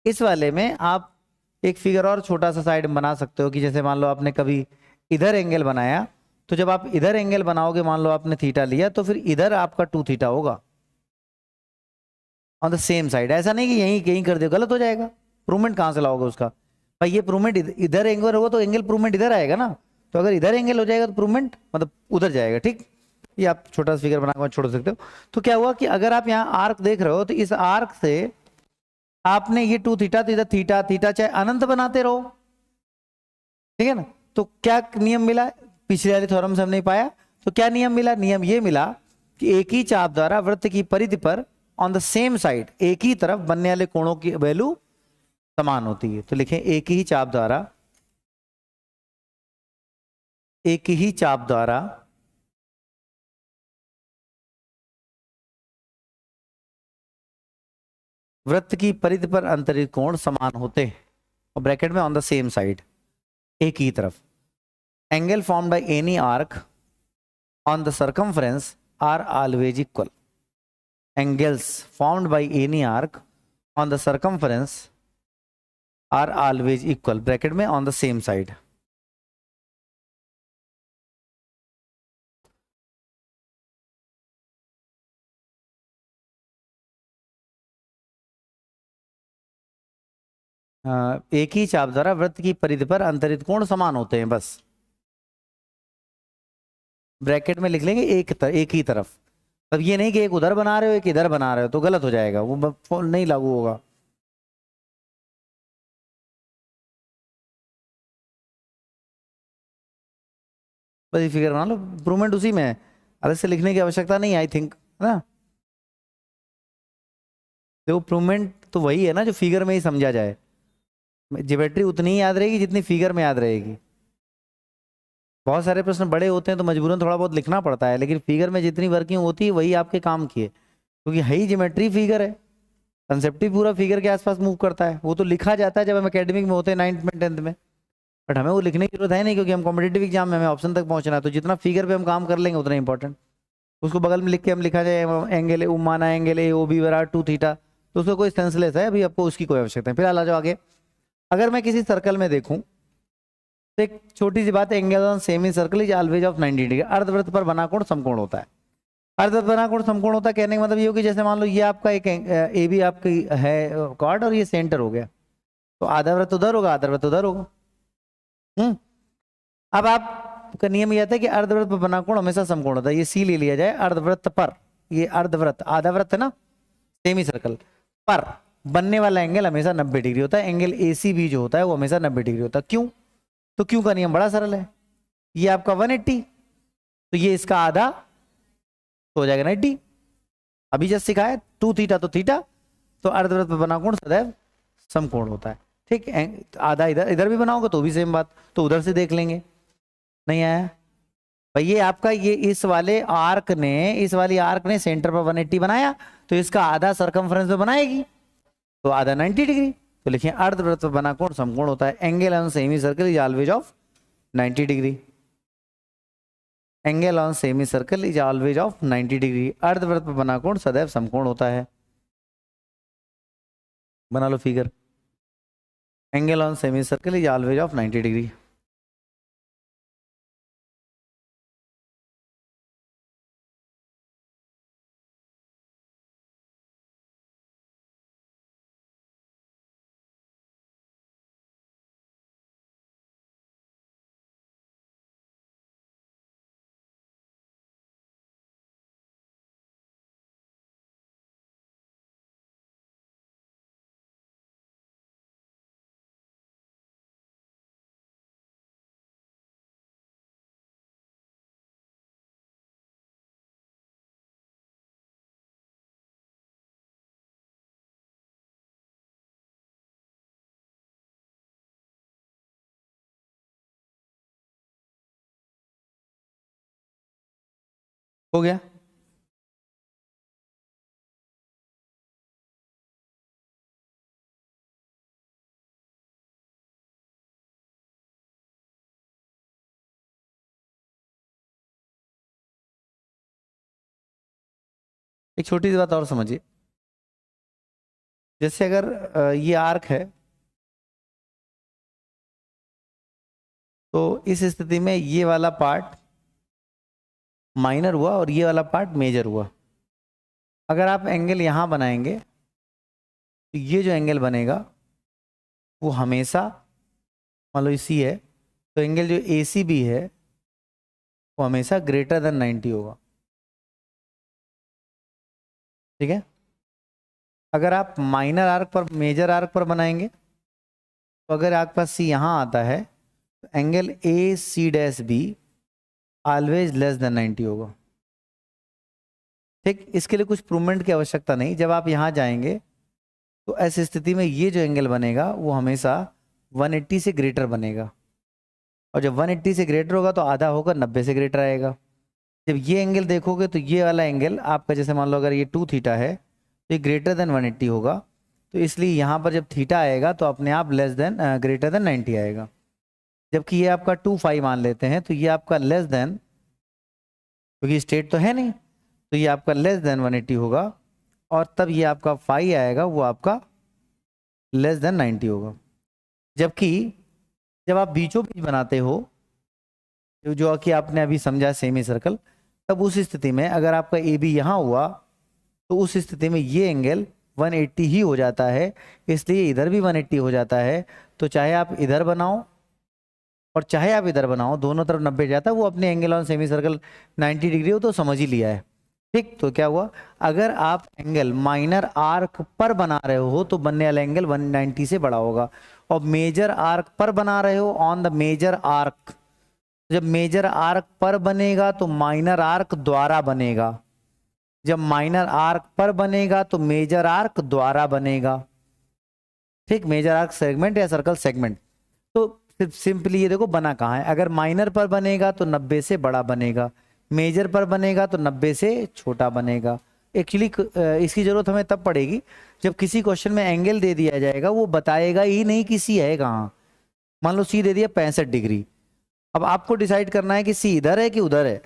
इस वाले में आप एक फिगर और छोटा सा साइड में बना सकते हो कि जैसे मान लो आपने कभी इधर एंगल बनाया, तो जब आप इधर एंगल बनाओगे, मान लो आपने थीटा लिया, तो फिर इधर आपका 2 थीटा होगा ऑन द सेम साइड। ऐसा नहीं कि यहीं कहीं कर दो, गलत हो जाएगा। प्रूवमेंट कहां से लाओगे उसका? भाई ये प्रूवमेंट इधर एंगल होगा तो एंगल प्रूवमेंट इधर आएगा ना, तो अगर इधर एंगल हो जाएगा तो प्रूवमेंट मतलब उधर जाएगा। ठीक, ये आप छोटा सा फिगर बनाकर छोड़ सकते हो। तो क्या हुआ कि अगर आप यहाँ आर्क देख रहे हो तो इस आर्क से आपने ये 2 थीटा, तो इधर थीटा थीटा चाहे अनंत बनाते रहो, ठीक है ना। तो क्या नियम मिला, पिछले वाले थ्योरम से हमने पाया, तो क्या नियम मिला, नियम ये मिला कि एक ही चाप द्वारा वृत्त की परिधि पर ऑन द सेम साइड एक ही तरफ बनने वाले कोणों की वैल्यू समान होती है। तो लिखें एक ही चाप द्वारा, एक ही चाप द्वारा वृत्त की परिधि पर अंतरित कोण समान होते हैं, और ब्रैकेट में ऑन द सेम साइड, एक ही तरफ। Angle formed by any arc on the circumference are always equal. Angles formed by any arc on the circumference are always equal, bracket में ऑन द सेम साइड। एक ही चाप द्वारा वृत्त की परिधि पर अंतरित कोण समान होते हैं, बस ब्रैकेट में लिख लेंगे एक ही तरफ। अब ये नहीं कि एक उधर बना रहे हो एक इधर बना रहे हो, तो गलत हो जाएगा, वो नहीं लागू होगा। बस ये फिगर बना लो, इंप्रूवमेंट उसी में है, अलग से लिखने की आवश्यकता नहीं, आई थिंक, है ना। देखो इंप्रूवमेंट तो वही है ना जो फिगर में ही समझा जाए। ज्योमेट्री उतनी ही याद रहेगी जितनी फिगर में याद रहेगी। बहुत सारे प्रश्न बड़े होते हैं तो मजबूरन थोड़ा बहुत लिखना पड़ता है, लेकिन फिगर में जितनी वर्किंग होती है वही आपके काम की है, क्योंकि है ही ज्योमेट्री फिगर है, कंसेप्ट ही पूरा फिगर के आसपास मूव करता है। वो तो लिखा जाता है जब हम एकेडमिक में होते हैं 9th में 10th में, बट हमें वो लिखने की जरूरत है नहीं, क्योंकि हम कॉम्पिटेटिव एग्जाम में हमें ऑप्शन तक पहुंचना है। तो जितना फिगर पे हम काम कर लेंगे उतना इंपॉर्टेंट। उसको बगल में लिख के हम लिखा जाए एंगल ए माना एंगल ए ओ बी बराबर 2 थीटा, तो उसका कोई सेंसलेस है, अभी आपको उसकी कोई आवश्यकता नहीं। फिर आ जाओ आगे। अगर मैं किसी सर्कल में देखूं तो एक छोटी सी बात, angle on semi circle is always of 90 degree. अर्धवृत्त पर बना कोण समकोण होता है। अर्धवृत्त बना कोण समकोण होता है कहने का मतलब ये हो कि जैसे मान लो ये आपका एक ए बी आपकी है कॉर्ड और ये सेंटर हो गया, तो आधा वृत्त उधर होगा आधा वृत्त उधर होगा। अब आपका नियम यह था कि अर्धवृत्त पर बना कोण हमेशा समकोण होता है। ये सी ले लिया जाए, अर्धवृत्त पर, ये अर्धवृत्त आधा वृत्त है ना, सेमी सर्कल पर बनने वाला एंगल हमेशा 90 डिग्री होता है। एंगल ए सी बी जो होता है वो हमेशा 90 डिग्री होता है। क्यों? तो क्यों का नियम बड़ा सरल है, ये आपका 180, तो ये इसका आधा तो हो जाएगा 90। अभी जस्ट सिखाया 2 थीटा तो थीटा, तो अर्धवृत्त पर बना कोण सदैव समकोण होता है। ठीक, आधा इधर इधर भी बनाओगे तो भी सेम बात, तो उधर से देख लेंगे। नहीं आया भाई, ये आपका ये इस वाले आर्क ने सेंटर पर 180 बनाया, तो इसका आधा सर्कमफ्रेंस में बनाएगी, तो आधा 90 डिग्री। तो लिखिए अर्धवृत्त पर बना कोण समकोण होता है। Angle on semi circle is always of 90 degree. Angle on semi circle is always of 90 degree. अर्धवृत्त पर बना कोण सदैव समकोण होता है। बना लो figure, angle on semi circle is always of 90 degree. हो गया? एक छोटी सी बात और समझिए, जैसे अगर ये आर्क है, तो इस स्थिति में ये वाला पार्ट माइनर हुआ और ये वाला पार्ट मेजर हुआ। अगर आप एंगल यहां बनाएंगे तो ये जो एंगल बनेगा वो हमेशा, मान लो इसी है, तो एंगल जो ए सी बी है वो हमेशा ग्रेटर देन 90 होगा। ठीक है। अगर आप माइनर आर्क पर मेजर आर्क पर बनाएंगे तो अगर आपके पास सी यहां आता है तो angle A C dash B always less than 90 होगा। ठीक, इसके लिए कुछ प्रूवमेंट की आवश्यकता नहीं। जब आप यहां जाएंगे तो ऐसी स्थिति में ये जो एंगल बनेगा वो हमेशा 180 से ग्रेटर बनेगा, और जब 180 से ग्रेटर होगा तो आधा होकर 90 से ग्रेटर आएगा। जब ये एंगल देखोगे तो ये वाला एंगल आपका, जैसे मान लो अगर ये 2 थीटा है तो ये ग्रेटर देन 180 होगा, तो इसलिए यहाँ पर जब थीटा आएगा तो अपने आप लेस देन ग्रेटर देन 90 आएगा। जबकि ये आपका 2 फाई मान लेते हैं तो ये आपका लेस देन, क्योंकि स्टेट तो है नहीं, तो ये आपका लेस देन 180 होगा, और तब ये आपका फाई आएगा वो आपका लेस देन 90 होगा। जबकि जब आप बीचों बीच बनाते हो, जो कि आपने अभी समझा सेमी सर्कल, तब उस स्थिति में अगर आपका ए बी यहाँ हुआ तो उस स्थिति में ये एंगल 180 ही हो जाता है, इसलिए इधर भी 180 हो जाता है। तो चाहे आप इधर बनाओ और चाहे आप इधर बनाओ, दोनों तरफ 90 जाता है। वो अपने angle on semi circle 90 degree हो तो समझ ही लिया है। ठीक, तो क्या हुआ, अगर आप एंगल माइनर आर्क पर बना रहे हो तो बनने वाला एंगल 190 से बड़ा होगा, और मेजर आर्क पर बना रहे हो ऑन द मेजर आर्क, जब मेजर आर्क पर बनेगा तो माइनर आर्क द्वारा बनेगा, जब माइनर आर्क पर बनेगा तो मेजर आर्क द्वारा बनेगा। ठीक, मेजर आर्क सेगमेंट या सर्कल सेगमेंट। तो सिंपली ये देखो बना कहाँ है, अगर माइनर पर बनेगा तो 90 से बड़ा बनेगा, मेजर पर बनेगा तो 90 से छोटा बनेगा। एक्चुअली इसकी जरूरत हमें तब पड़ेगी जब किसी क्वेश्चन में एंगल दे दिया जाएगा, वो बताएगा ही नहीं कि सी है कहाँ। मान लो सी दे दिया 65 डिग्री, अब आपको डिसाइड करना है कि सी इधर है कि उधर है,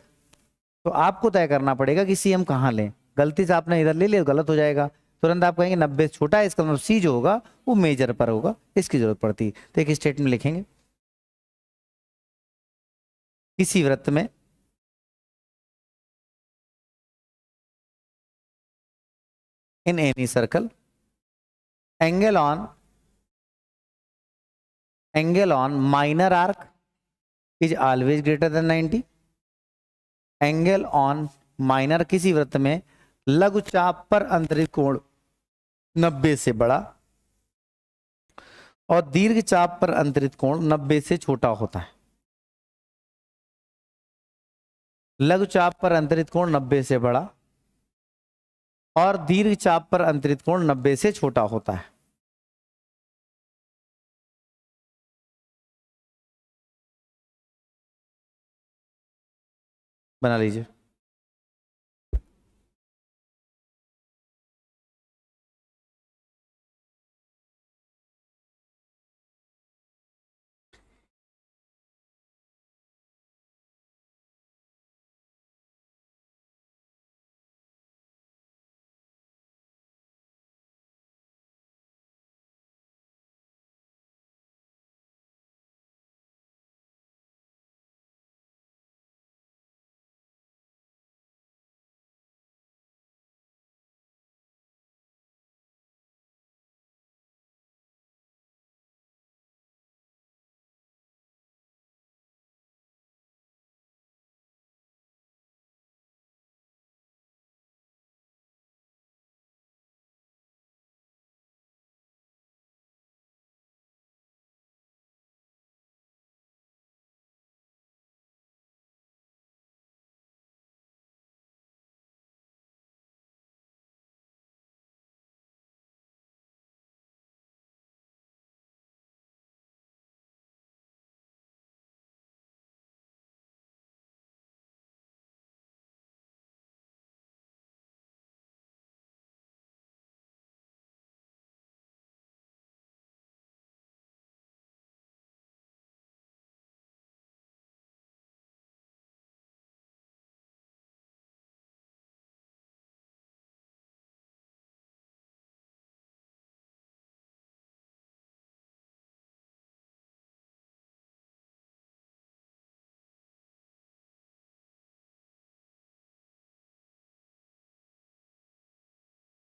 तो आपको तय करना पड़ेगा कि सी हम कहाँ लें। गलती से आपने इधर ले लिया गलत हो जाएगा, तुरंत आप कहेंगे 90 छोटा है, इसका मतलब सी जो होगा वो मेजर पर होगा, इसकी जरूरत पड़ती है। तो एक स्टेटमेंट लिखेंगे, किसी वृत्त में in any circle angle on minor arc is always greater than 90। Angle on minor किसी वृत्त में लघु चाप पर अंतरित कोण 90 से बड़ा और दीर्घ चाप पर अंतरित कोण 90 से छोटा होता है। लघु चाप पर अंतरित कोण 90 से बड़ा और दीर्घ चाप पर अंतरित कोण 90 से छोटा होता है। बना लीजिए।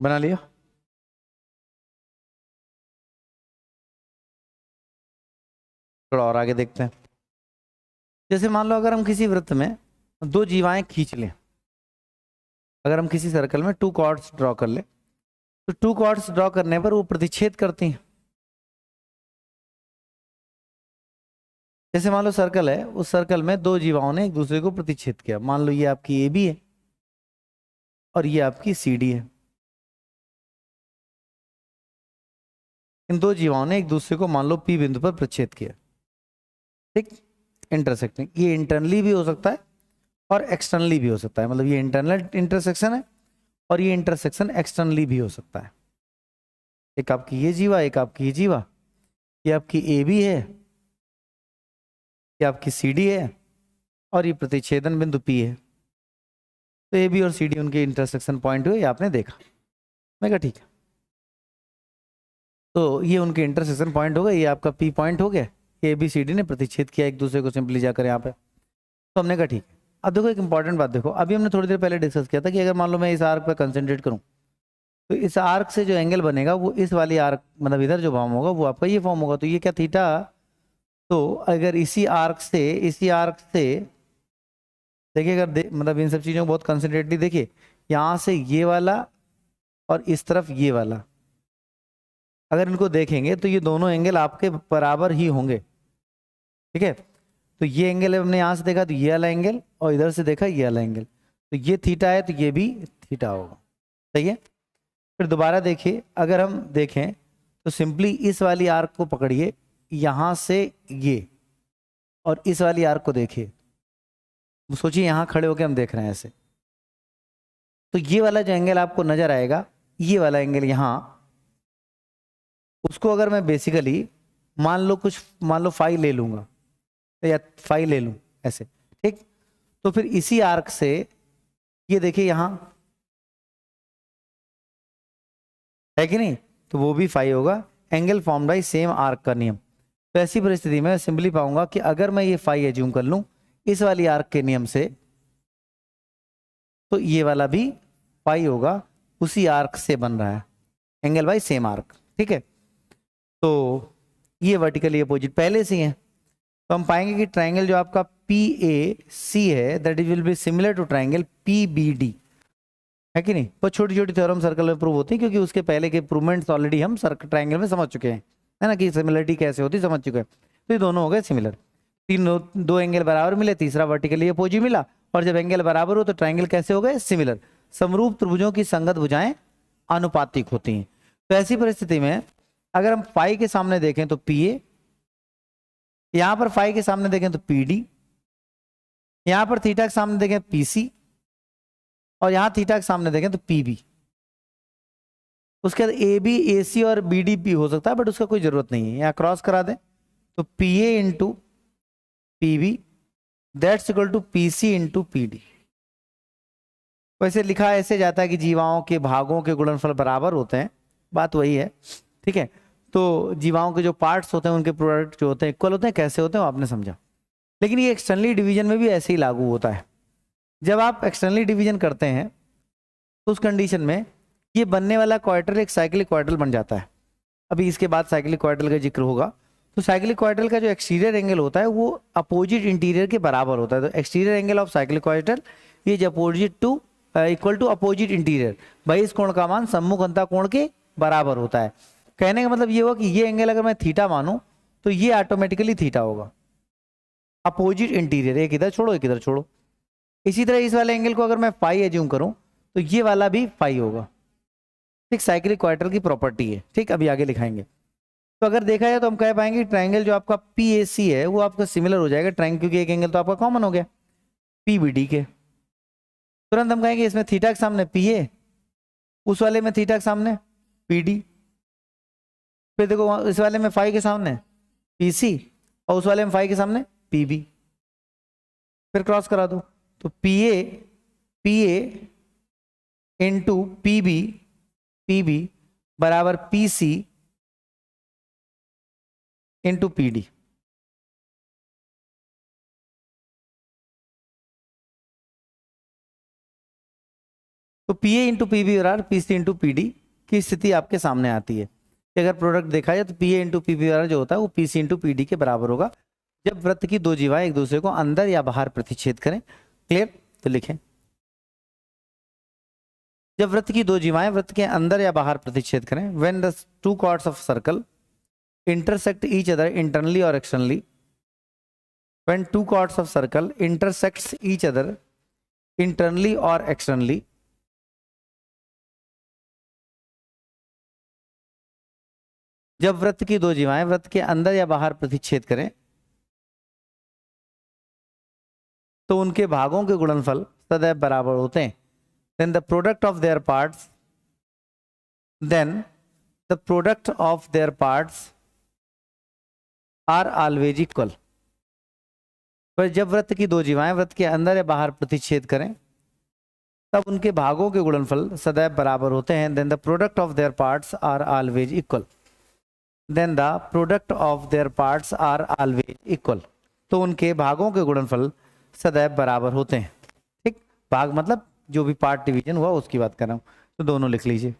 बना लिया। थोड़ा और आगे देखते हैं। जैसे मान लो अगर हम किसी वृत्त में दो जीवाएं खींच लें, अगर हम किसी सर्कल में 2 कॉर्ड्स ड्रॉ कर ले तो 2 कॉर्ड्स ड्रॉ करने पर वो प्रतिच्छेद करती हैं। जैसे मान लो सर्कल है, उस सर्कल में 2 जीवाओं ने एक दूसरे को प्रतिच्छेद किया। मान लो ये आपकी ए बी है और ये आपकी सी डी है। इन 2 जीवाओं ने एक दूसरे को मान लो पी बिंदु पर प्रतिच्छेद किया, ठीक, इंटरसेक्टिंग। ये इंटरनली भी हो सकता है और एक्सटर्नली भी हो सकता है, मतलब ये इंटरनल इंटरसेक्शन है और ये इंटरसेक्शन एक्सटर्नली भी हो सकता है। एक आपकी ये जीवा, एक आपकी ये जीवा, ये आपकी ए बी है, ये आपकी सी डी है और ये प्रतिच्छेदन बिंदु पी है। तो ए बी और सी डी उनके इंटरसेक्शन पॉइंट हुए, ये आपने देखा। मैं कहा ठीक है, तो ये उनके इंटरसेक्शन पॉइंट हो गए, ये आपका पी पॉइंट हो गया। ए बी सी डी ने प्रतिच्छेद किया एक दूसरे को सिंपली जाकर यहाँ पे। तो हमने कहा ठीक है। अब देखो एक इंपॉर्टेंट बात देखो, अभी हमने थोड़ी देर पहले डिस्कस किया था कि अगर मान लो मैं इस आर्क पर कंसंट्रेट करूँ तो इस आर्क से जो एंगल बनेगा वो इस वाली आर्क, मतलब इधर जो फॉर्म होगा वो आपका ये फॉर्म होगा। तो ये क्या थीटा, तो अगर इसी आर्क से देखिए, अगर मतलब इन सब चीज़ों को बहुत कंसंट्रेटली देखिए, यहाँ से ये वाला और इस तरफ ये वाला, अगर इनको देखेंगे तो ये दोनों एंगल आपके बराबर ही होंगे, ठीक है। तो ये एंगल हमने यहाँ से देखा तो ये वाला एंगल, और इधर से देखा ये वाला एंगल, तो ये थीटा है तो ये भी थीटा होगा, सही है। फिर दोबारा देखिए, अगर हम देखें तो सिंपली इस वाली आर्क को पकड़िए, यहाँ से ये, और इस वाली आर्क को देखिए। सोचिए यहाँ खड़े होकर हम देख रहे हैं ऐसे, तो ये वाला जो एंगल आपको नजर आएगा, ये वाला एंगल यहाँ, उसको अगर मैं बेसिकली मान लो फाई ले लूंगा या फाई ले लूं ऐसे, ठीक। तो फिर इसी आर्क से ये देखिए यहाँ है कि नहीं, तो वो भी फाई होगा, angle form by same arc का नियम। तो ऐसी परिस्थिति में सिंपली पाऊंगा कि अगर मैं ये फाई एज्यूम कर लूं इस वाली आर्क के नियम से, तो ये वाला भी फाई होगा, उसी आर्क से बन रहा है, एंगल बाई सेम आर्क, ठीक है। तो ये वर्टिकली अपोजिट पहले से है, तो हम पाएंगे कि ट्राइंगल जो आपका PAC है that is will be similar to triangle PBD, है कि नहीं। पर छोटी छोटी थ्योरम सर्कल में प्रूव होती है, क्योंकि उसके पहले के प्रूवमेंट्स ऑलरेडी हम ट्राइंगल में समझ चुके हैं, है ना, कि सिमिलरिटी कैसे होती समझ चुके हैं। तो ये दोनों हो गए सिमिलर, दो एंगल बराबर मिले, तीसरा वर्टिकली अपोजिट मिला, और जब एंगल बराबर हो तो ट्राइंगल कैसे हो गए, सिमिलर। समरूप त्रिभुजों की संगत भुजाएं अनुपातिक होती हैं। तो ऐसी परिस्थिति में अगर हम फाई के सामने देखें तो PA, यहां पर फाई के सामने देखें तो PD, यहां पर थीटा के सामने देखें PC, और यहां थीटा के सामने देखें तो PB। उसके बाद AB AC और BDP हो सकता है, बट उसका कोई जरूरत नहीं है, यहां क्रॉस करा दें तो PA into PB that's equal to PC into PD। वैसे लिखा ऐसे जाता है कि जीवाओं के भागों के गुणनफल बराबर होते हैं, बात वही है, ठीक है। तो जीवाओं के जो पार्ट्स होते हैं उनके प्रोडक्ट जो होते हैं इक्वल होते हैं, कैसे होते हैं वो आपने समझा। लेकिन ये एक्सटर्नली डिवीजन में भी ऐसे ही लागू होता है। जब आप एक्सटर्नली डिवीजन करते हैं तो उस कंडीशन में ये बनने वाला क्वाड्रेटल एक साइक्लिक क्वाड्रेटल बन जाता है। अभी इसके बाद साइक्लिक क्वाड्रेटल का जिक्र होगा। तो साइक्लिक क्वाड्रेटल का जो एक्सटीरियर एंगल होता है वो अपोजिट इंटीरियर के बराबर होता है। तो exterior angle of cyclic quadrilateral is opposite to equal to opposite interior, भाई इस कोण का मान सम्मुख अंतः कोण के बराबर होता है। कहने का मतलब ये हुआ कि ये एंगल अगर मैं थीटा मानूं तो ये ऑटोमेटिकली थीटा होगा, अपोजिट इंटीरियर, एक इधर छोड़ो एक इधर छोड़ो। इसी तरह इस वाले एंगल को अगर मैं फाई एज्यूम करूं तो ये वाला भी फाई होगा, ठीक। साइक्लिक क्वाड्रेटल की प्रॉपर्टी है, ठीक। अभी आगे लिखाएंगे। तो अगर देखा जाए तो हम कह पाएंगे ट्राइंगल जो आपका PAC है वो आपका सिमिलर हो जाएगा ट्राइंगल, क्योंकि एक एंगल तो आपका कॉमन हो गया PBD के। तुरंत हम कहेंगे इसमें थीटा के सामने PA, उस वाले में थीटा के सामने PD, फिर देखो इस वाले में फाई के सामने PC, और उस वाले में फाई के सामने PB। फिर क्रॉस करा दो तो PA इंटू PB बराबर PC इंटू PD। तो PA इंटू PB बराबर PC इंटू PD की स्थिति आपके सामने आती है कि अगर प्रोडक्ट देखा जाए तो PA इंटू PB बराबर जो होता है वो PC इंटू PD के बराबर होगा जब वृत्त की 2 जीवाएं एक दूसरे को अंदर या बाहर प्रतिच्छेद करें। क्लियर? तो लिखें जब वृत्त की दो जीवाएं वृत्त के अंदर या बाहर प्रतिच्छेद करें, when the two chords of circle intersect each other internally or externally, when two chords of circle intersects each other internally or externally, जब वृत्त की दो जीवाएं वृत्त के अंदर या बाहर प्रतिच्छेद करें तो उनके भागों के गुणनफल सदैव बराबर होते हैं। then the product of their parts are always equal. पर जब वृत्त की दो जीवाएं वृत्त के अंदर या बाहर प्रतिच्छेद करें तब उनके भागों के गुणनफल सदैव बराबर होते हैं। Then the product of their parts are always equal. Then the product of their parts are always equal. तो उनके भागों के गुणनफल सदैव बराबर होते हैं। ठीक, भाग मतलब जो भी पार्ट डिवीजन हुआ उसकी बात कर रहा हूं, तो दोनों लिख लीजिए।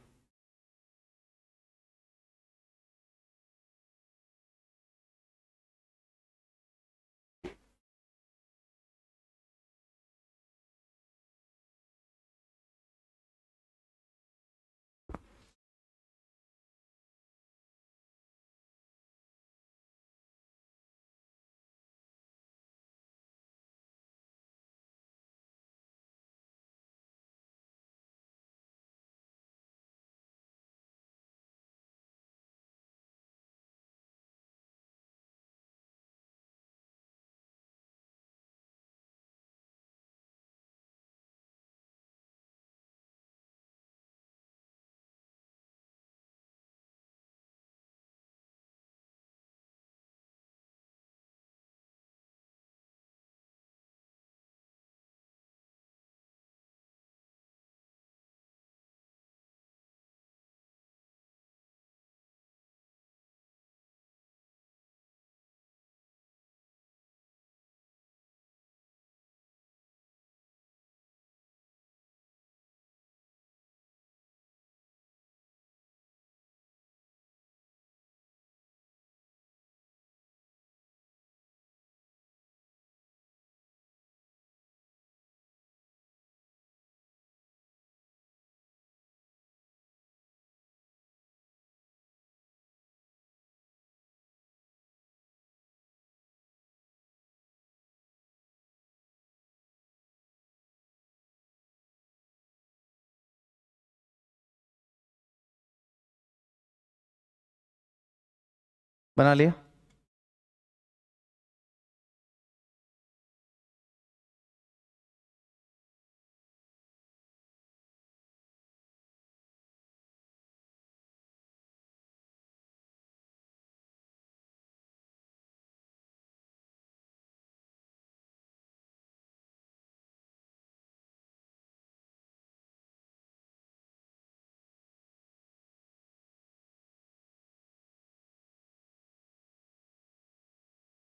बना लिया?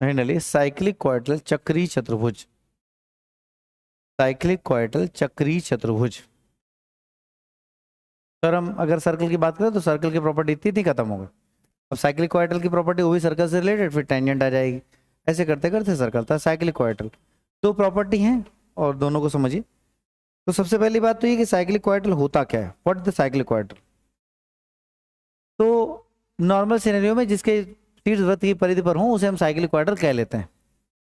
नहीं डालिए। साइक्लिक क्वाड्रेटल चक्रीय चतुर्भुज, साइक्लिक क्वाड्रेटल चक्रीय चतुर्भुज। सर हम अगर सर्कल की बात करें तो सर्कल की प्रॉपर्टी इतनी थी, खत्म हो गई। अब साइक्लिक क्वाड्रेटल की प्रॉपर्टी वो भी सर्कल से रिलेटेड, फिर टेंजेंट आ जाएगी। ऐसे करते करते सर्कल था साइक्लिक क्वाड्रेटल। दो प्रॉपर्टी हैं और दोनों को समझिए। तो सबसे पहली बात तो ये कि साइक्लिक क्वाड्रेटल होता क्या है, what is the cyclic quadrilateral. तो नॉर्मल सिनेरियो में जिसके शीर्ष वृत्त की परिधि पर हो उसे हम साइक्लिक क्वाड्रेटल कह लेते हैं।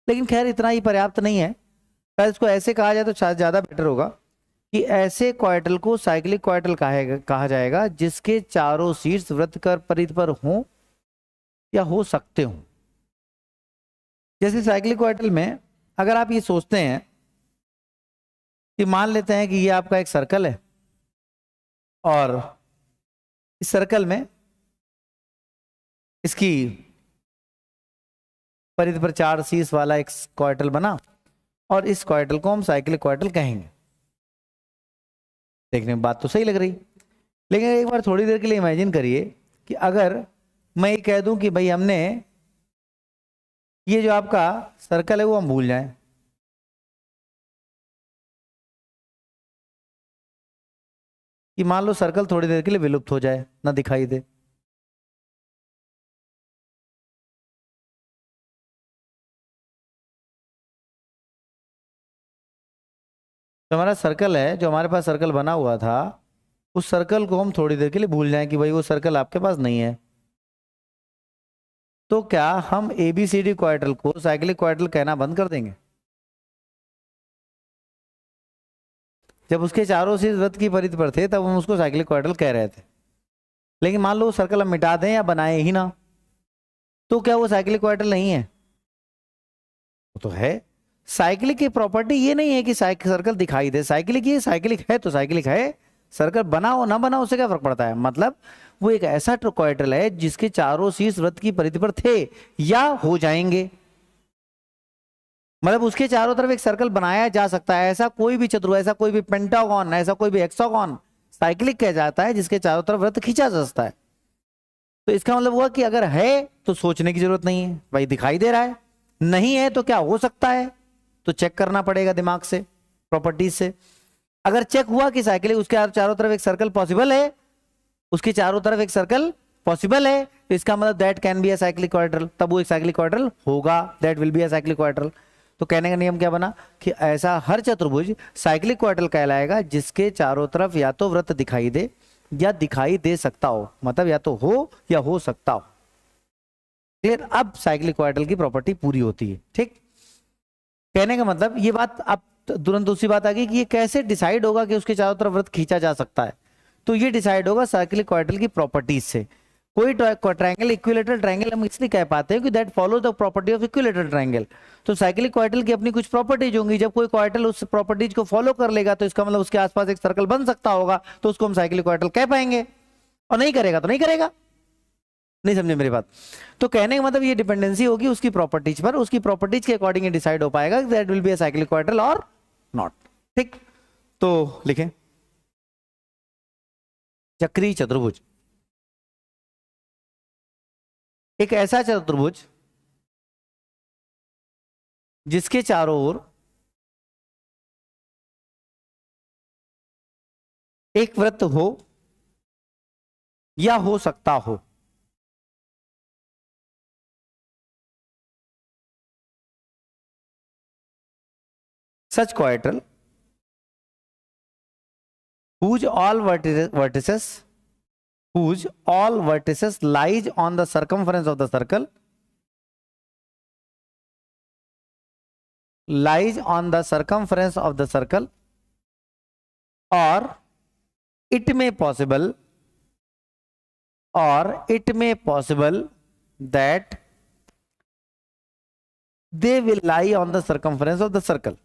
लेकिन खैर इतना ही पर्याप्त नहीं है, शायद इसको ऐसे कहा जाए तो शायद ज़्यादा बेटर होगा कि ऐसे क्वाड्रेटल को साइक्लिक क्वाड्रेटल कहा जाएगा जिसके चारों शीर्ष वृत्त कर परिधि पर हो या हो सकते हो। जैसे साइक्लिक क्वाड्रेटल में अगर आप ये सोचते हैं कि मान लेते हैं कि ये आपका एक सर्कल है और इस सर्कल में इसकी परिधि पर चार शीर्ष वाला एक क्वाड्रेटल बना और इस क्वाड्रेटल को हम साइक्लिक क्वाड्रेटल कहेंगे। देखने में बात तो सही लग रही, लेकिन एक बार थोड़ी देर के लिए इमेजिन करिए कि अगर मैं ये कह दूं कि भाई हमने ये जो आपका सर्कल है वो हम भूल जाएं, कि मान लो सर्कल थोड़ी देर के लिए विलुप्त हो जाए, ना दिखाई दे। तो हमारा सर्कल है, जो हमारे पास सर्कल बना हुआ था उस सर्कल को हम थोड़ी देर के लिए भूल जाएं कि भाई वो सर्कल आपके पास नहीं है, तो क्या हम एबीसीडी क्वाड्रेटल को साइक्लिक क्वाड्रेटल कहना बंद कर देंगे? जब उसके चारों शीर्ष वृत्त की परिधि पर थे तब हम उसको साइक्लिक क्वाड्रेटल कह रहे थे, लेकिन मान लो वो सर्कल हम मिटा दें या बनाए ही ना, तो क्या वो साइक्लिक क्वाड्रेटल नहीं है? वो तो है। साइक्लिक की प्रॉपर्टी ये नहीं है कि सर्कल दिखाई दे, साइक्लिक ये साइक्लिक है तो साइक्लिक है, सर्कल बना हो ना बना उससे क्या फर्क पड़ता है? मतलब वो एक ऐसा क्वाड्रेटल है जिसके चारों शीर्ष वृत्त की परिधि पर थे या हो जाएंगे, मतलब उसके चारों तरफ एक सर्कल बनाया जा सकता है। ऐसा कोई भी चतुर्भुज, ऐसा कोई भी पेंटागन, ऐसा कोई भी हेक्सागन साइक्लिक कह जाता है जिसके चारों तरफ वृत्त खींचा जा सकता है। तो इसका मतलब हुआ कि अगर है तो सोचने की जरूरत नहीं है, भाई दिखाई दे रहा है, नहीं है तो क्या हो सकता है, तो चेक करना पड़ेगा दिमाग से, प्रॉपर्टीज से। अगर चेक हुआ कि साइक्लिक उसके चारों तरफ एक सर्कल पॉसिबल है, उसके चारों तरफ एक सर्कल पॉसिबल है, तो इसका मतलब that can be a cyclic quadrilateral, तब वो एक साइक्लिक क्वाड्रेटल होगा, that will be a cyclic quadrilateral. तो कहने का नियम क्या बना कि ऐसा हर चतुर्भुज साइक्लिक क्वाड्रेटल कहलाएगा जिसके चारों तरफ या तो वृत्त दिखाई दे या दिखाई दे सकता हो, मतलब या तो हो या हो सकता हो। क्लियर? अब साइक्लिक क्वाड्रेटल की प्रॉपर्टी पूरी होती है। ठीक, कहने का मतलब ये बात, अब तुरंत दूसरी बात आ गई कि ये कैसे डिसाइड होगा कि उसके चारों तरफ वृत्त खींचा जा सकता है? तो ये डिसाइड होगा साइक्लिक क्वाड्रेटल की प्रॉपर्टीज से। कोई ट्रायंगल इक्विलेटरल ट्रायंगल हम इसलिए कह पाते हैं कि that follow the property of equilateral triangle. तो साइक्लिक क्वाड्रेटल की अपनी कुछ प्रॉपर्टीज होंगी, जब कोई क्वाड्रेटल उस प्रॉपर्टीज को फॉलो कर लेगा तो इसका मतलब उसके आसपास एक सर्कल बन सकता होगा, तो उसको हम साइक्लिक क्वाड्रेटल कह पाएंगे, और नहीं करेगा तो नहीं करेगा। नहीं समझे मेरी बात? तो कहने का मतलब ये डिपेंडेंसी होगी उसकी प्रॉपर्टीज पर, उसकी प्रॉपर्टीज के अकॉर्डिंग डिसाइड हो पाएगा that will be a cyclic quadrilateral और नॉट। ठीक, तो लिखें चक्रीय चतुर्भुज एक ऐसा चतुर्भुज जिसके चारों ओर एक वृत्त हो या हो सकता हो, such quadrilateral whose all vertices lies on the circumference of the circle, or it may possible that they will lie on the circumference of the circle,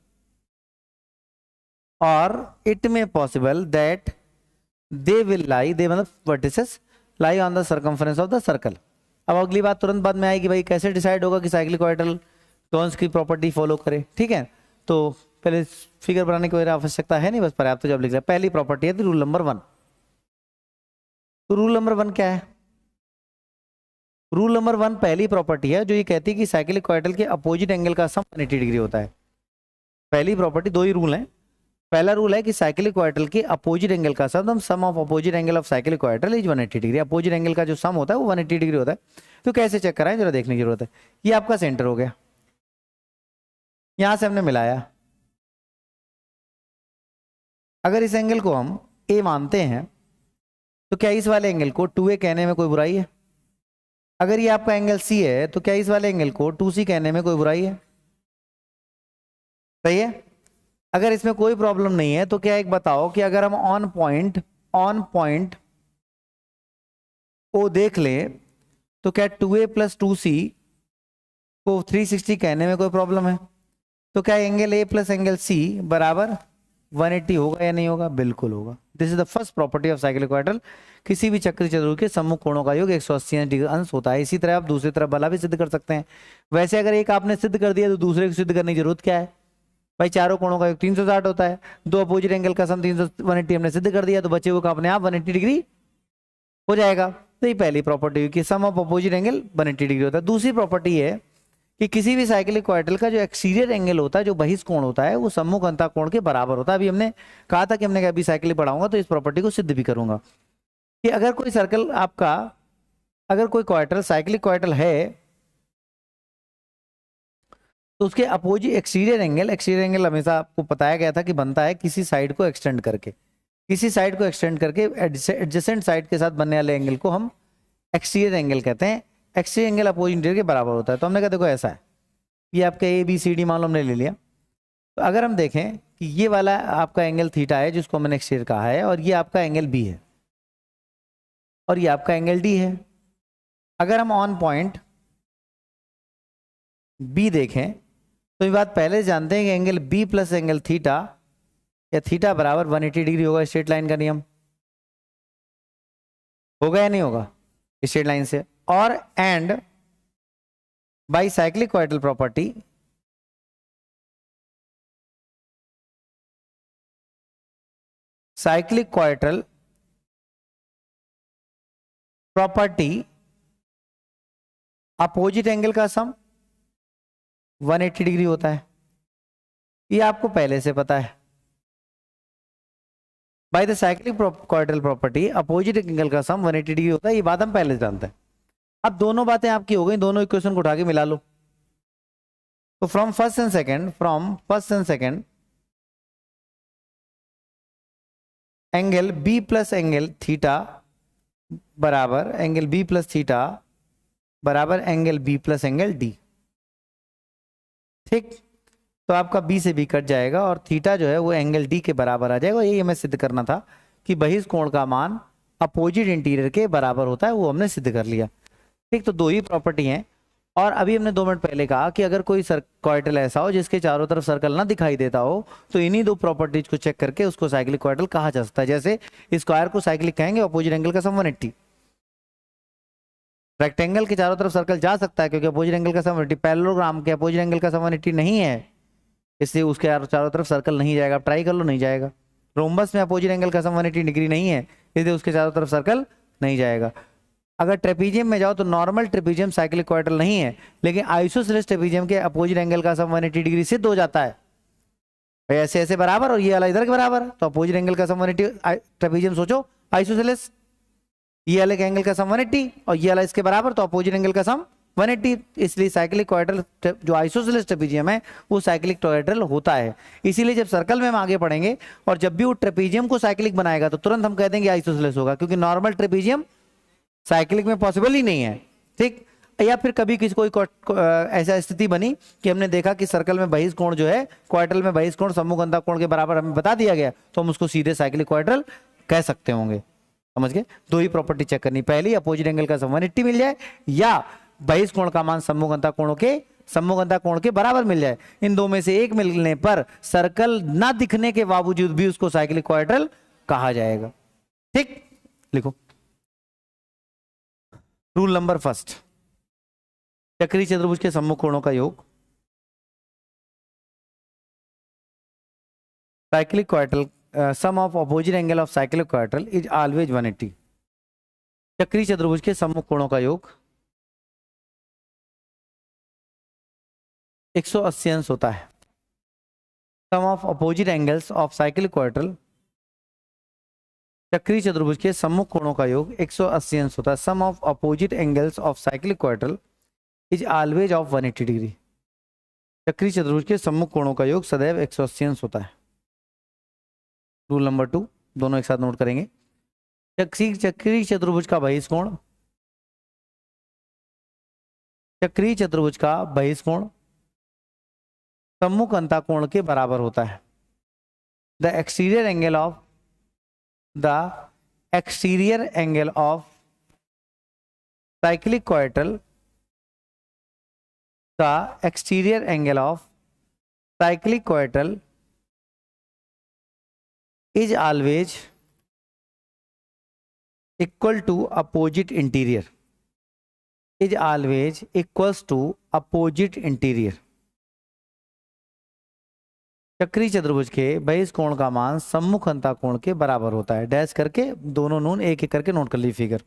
or it may possible that they will lie, they मतलब vertices lie on the circumference of the circle। अब अगली बात तुरंत बाद में आएगी, भाई कैसे डिसाइड होगा कि साइक्लिक क्वाड्रेटल कौन सी प्रॉपर्टी फॉलो करे? ठीक है, तो पहले फिगर बनाने की आवश्यकता है नहीं, बस पर्याप्त तो जब लिख रहे हैं। पहली प्रॉपर्टी है रूल नंबर 1। तो रूल नंबर 1 क्या है? रूल नंबर 1 पहली प्रॉपर्टी है जो ये कहती है कि साइक्लिक क्वाड्रेटल के अपोजिट एंगल का सम 180 डिग्री होता है। पहली प्रॉपर्टी, दो ही रूल हैं। पहला रूल है कि साइक्लिक क्वाड्रेटल के अपोजिट एंगल का sum of opposite angle of cyclic quadrilateral is 180 degree. Opposite angle का जो सम होता है वो 180 डिग्री होता है। तो कैसे चेक कराएं, जरा देखने की जरूरत है। ये आपका सेंटर हो गया, यहां से हमने मिलाया। अगर इस एंगल को हम ए मानते हैं तो क्या इस वाले एंगल को 2a कहने में कोई बुराई है? अगर ये आपका एंगल सी है तो क्या इस वाले एंगल को 2c कहने में कोई बुराई है? सही है। अगर इसमें कोई प्रॉब्लम नहीं है तो क्या एक बताओ कि अगर हम ऑन पॉइंट को देख लें तो क्या 2a + 2c को 360 कहने में कोई प्रॉब्लम है? तो क्या angle A plus angle C बराबर 180 होगा या नहीं होगा? बिल्कुल होगा। This is the first property of cyclic quadrilateral. किसी भी चक्रीय चतुर्भुज के सम्मुख कोणों का योग 180 डिग्री अंश होता है। इसी तरह आप दूसरी तरफ वाला भी सिद्ध कर सकते हैं। वैसे अगर एक आपने सिद्ध कर दिया तो दूसरे को सिद्ध करने की जरूरत क्या है? भाई चारों कोणों का योग 360 होता है, दो अपोजिट एंगल का सम 180 हमने सिद्ध कर दिया, तो बचे हुए का अपने आप 180 डिग्री हो जाएगा। तो ये पहली प्रॉपर्टी हुई कि सम ऑफ अपोजिट एंगल 180 डिग्री होता है। दूसरी प्रॉपर्टी है कि किसी भी साइक्लिक क्वाड्रेटल का जो एक्सटीरियर एंगल होता है, जो बहिष्कोण होता है, वो सम्मुख अंतः कोण के बराबर होता है। अभी हमने कहा था कि हमने अभी साइक्लिक पढ़ाऊंगा तो इस प्रॉपर्टी को सिद्ध भी करूंगा कि अगर कोई सर्कल आपका, अगर कोई क्वाड्रेटल साइक्लिक क्वाड्रेटल है तो उसके अपोजिट एक्सटीरियर एंगल हमेशा आपको बताया गया था कि बनता है किसी साइड को एक्सटेंड करके। किसी साइड को एक्सटेंड करके एडजेसेंट साइड के साथ बनने वाले एंगल को हम एक्सटीरियर एंगल कहते हैं। एक्सटीरियर एंगल अपोजिट इंटीरियर के बराबर होता है। तो हमने कहा देखो ऐसा है, ये आपका ABCD मान लो हमने ले लिया। तो अगर हम देखें कि ये वाला आपका एंगल थीटा है जिसको मैंने एक्सटीरियर कहा है, और ये आपका एंगल B है, और ये आपका एंगल D है। अगर हम ऑन पॉइंट B देखें तो ये बात पहले जानते हैं कि angle B plus angle theta या थीटा बराबर 180 डिग्री होगा। स्ट्रेट लाइन का नियम होगा या नहीं होगा स्ट्रेट लाइन से। और and by cyclic quadratic property cyclic quadratic property opposite angle का सम 180 डिग्री होता है। ये आपको पहले से पता है। By the cyclic quadratic property opposite angle का सम 180 डिग्री होता है। ये बात हम पहले से जानते हैं। अब दोनों बातें आपकी हो गई, दोनों इक्वेशन को उठा के मिला लो। तो from first and second angle B plus angle theta बराबर एंगल B प्लस थीटा बराबर angle B plus angle D। ठीक, तो आपका B से B कट जाएगा और थीटा जो है वो एंगल D के बराबर आ जाएगा। यही हमें सिद्ध करना था कि बहिष्ठ कोण का मान अपोजिट इंटीरियर के बराबर होता है, वो हमने सिद्ध कर लिया। ठीक, तो दो ही प्रॉपर्टी हैं। और अभी हमने 2 मिनट पहले कहा कि अगर कोई क्वाड्रेटिक ऐसा हो जिसके चारों तरफ सर्कल ना दिखाई देता हो, तो इन्हीं दो प्रॉपर्टीज को चेक करके उसको साइक्लिक क्वाड्रेटिक कहा जा सकता है। जैसे स्क्वायर को साइक्लिक कहेंगे, अपोजिट एंगल का सम 180। रेक्टेंगल के चारों तरफ सर्कल जा सकता है क्योंकि अपोजिट एंगल का सम 180। पैरेललोग्राम के अपोजिट एंगल का सम 180 नहीं है, इसलिए उसके चारों तरफ सर्कल नहीं जाएगा। आप ट्राई कर लो, नहीं जाएगा। रोम्बस में अपोजिट एंगल का सम 180 डिग्री नहीं है, इसलिए उसके चारों तरफ सर्कल नहीं जाएगा। अगर ट्रेपीजियम में जाओ तो नॉर्मल ट्रेपीजियम साइक्लिक क्वाड्रेटिक नहीं है, लेकिन आइसोसेलेस ट्रेपीजियम के अपोजिट एंगल का सम 180 डिग्री सिद्ध हो जाता है। भाई ऐसे ऐसे बराबर और ये वाला इधर के बराबर, तो अपोजिट एंगल का सम 180। ट्रेपीजियम सोचो आइसोसेलेस, ये वाले एंगल का सम 180 और ये वाला इसके बराबर, तो अपोजिट एंगल का सम 180। इसलिए साइक्लिक क्वाड्रेटिक जो आइसोसेलेस ट्रेपीजियम है वो साइक्लिक क्वाड्रेटिक होता है। इसीलिए जब सर्कल में हम आगे पढ़ेंगे और जब भी वो ट्रेपीजियम को साइक्लिक बनाएगा तो तुरंत हम कह देंगे आइसोसेलेस होगा, क्योंकि नॉर्मल ट्रेपीजियम साइक्लिक में पॉसिबल ही नहीं है। ठीक, या फिर कभी किसी कोई ऐसा स्थिति बनी कि हमने देखा कि सर्कल में बहिष्ठ कोण जो है, क्वाड्रेटिक में बहिष्ठ कोण सम्मुख अंतः कोण के बराबर हमें बता दिया गया, तो हम उसको सीधे साइक्लिक क्वाड्रेटिक कह सकते होंगे। समझ गए? दो ही प्रॉपर्टी चेक करनी, पहली अपोजिट एंगल का सम 180 मिल जाए या बहिष्ठ कोण का मान सम्मुख अंतः कोण के बराबर मिल जाए। इन दो में से एक मिलने पर सर्कल ना दिखने के बावजूद भी उसको साइक्लिक क्वाड्रेटिक कहा जाएगा। ठीक, लिखो रूल नंबर फर्स्ट, चक्रीय चतुर्भुज के सम्मुख कोणों का योग cyclic quadratic sum of opposite angle of cyclic quadratic is always 180। चक्रीय चतुर्भुज के सम्मुख कोणों का योग 180 अंश होता है। Sum of opposite angles of cyclic quadratic, चक्रीय चतुर्भुज के सम्मुख कोणों का योग 180 अंश होता है। Sum of opposite angles of cyclic quadratic is always of 180 degree. चक्रीय चतुर्भुज के सम्मुख कोणों का योग सदैव 180 अंश होता है। रूल नंबर 2, दोनों एक साथ नोट करेंगे। चक्रीय चतुर्भुज का बहिष्ठ कोण, चक्रीय चतुर्भुज का बहिष्ठ कोण सम्मुख अंतः कोण के बराबर होता है। The exterior angle of cyclic quadratic का exterior angle of cyclic quadratic is always equal to opposite interior, is always equals to opposite interior. चक्रीय चतुर्भुज के बहिष्ठ कोण का मान सम्मुख अंतः कोण के बराबर होता है। डैश करके दोनों नून एक एक करके नोट कर ली फिगर।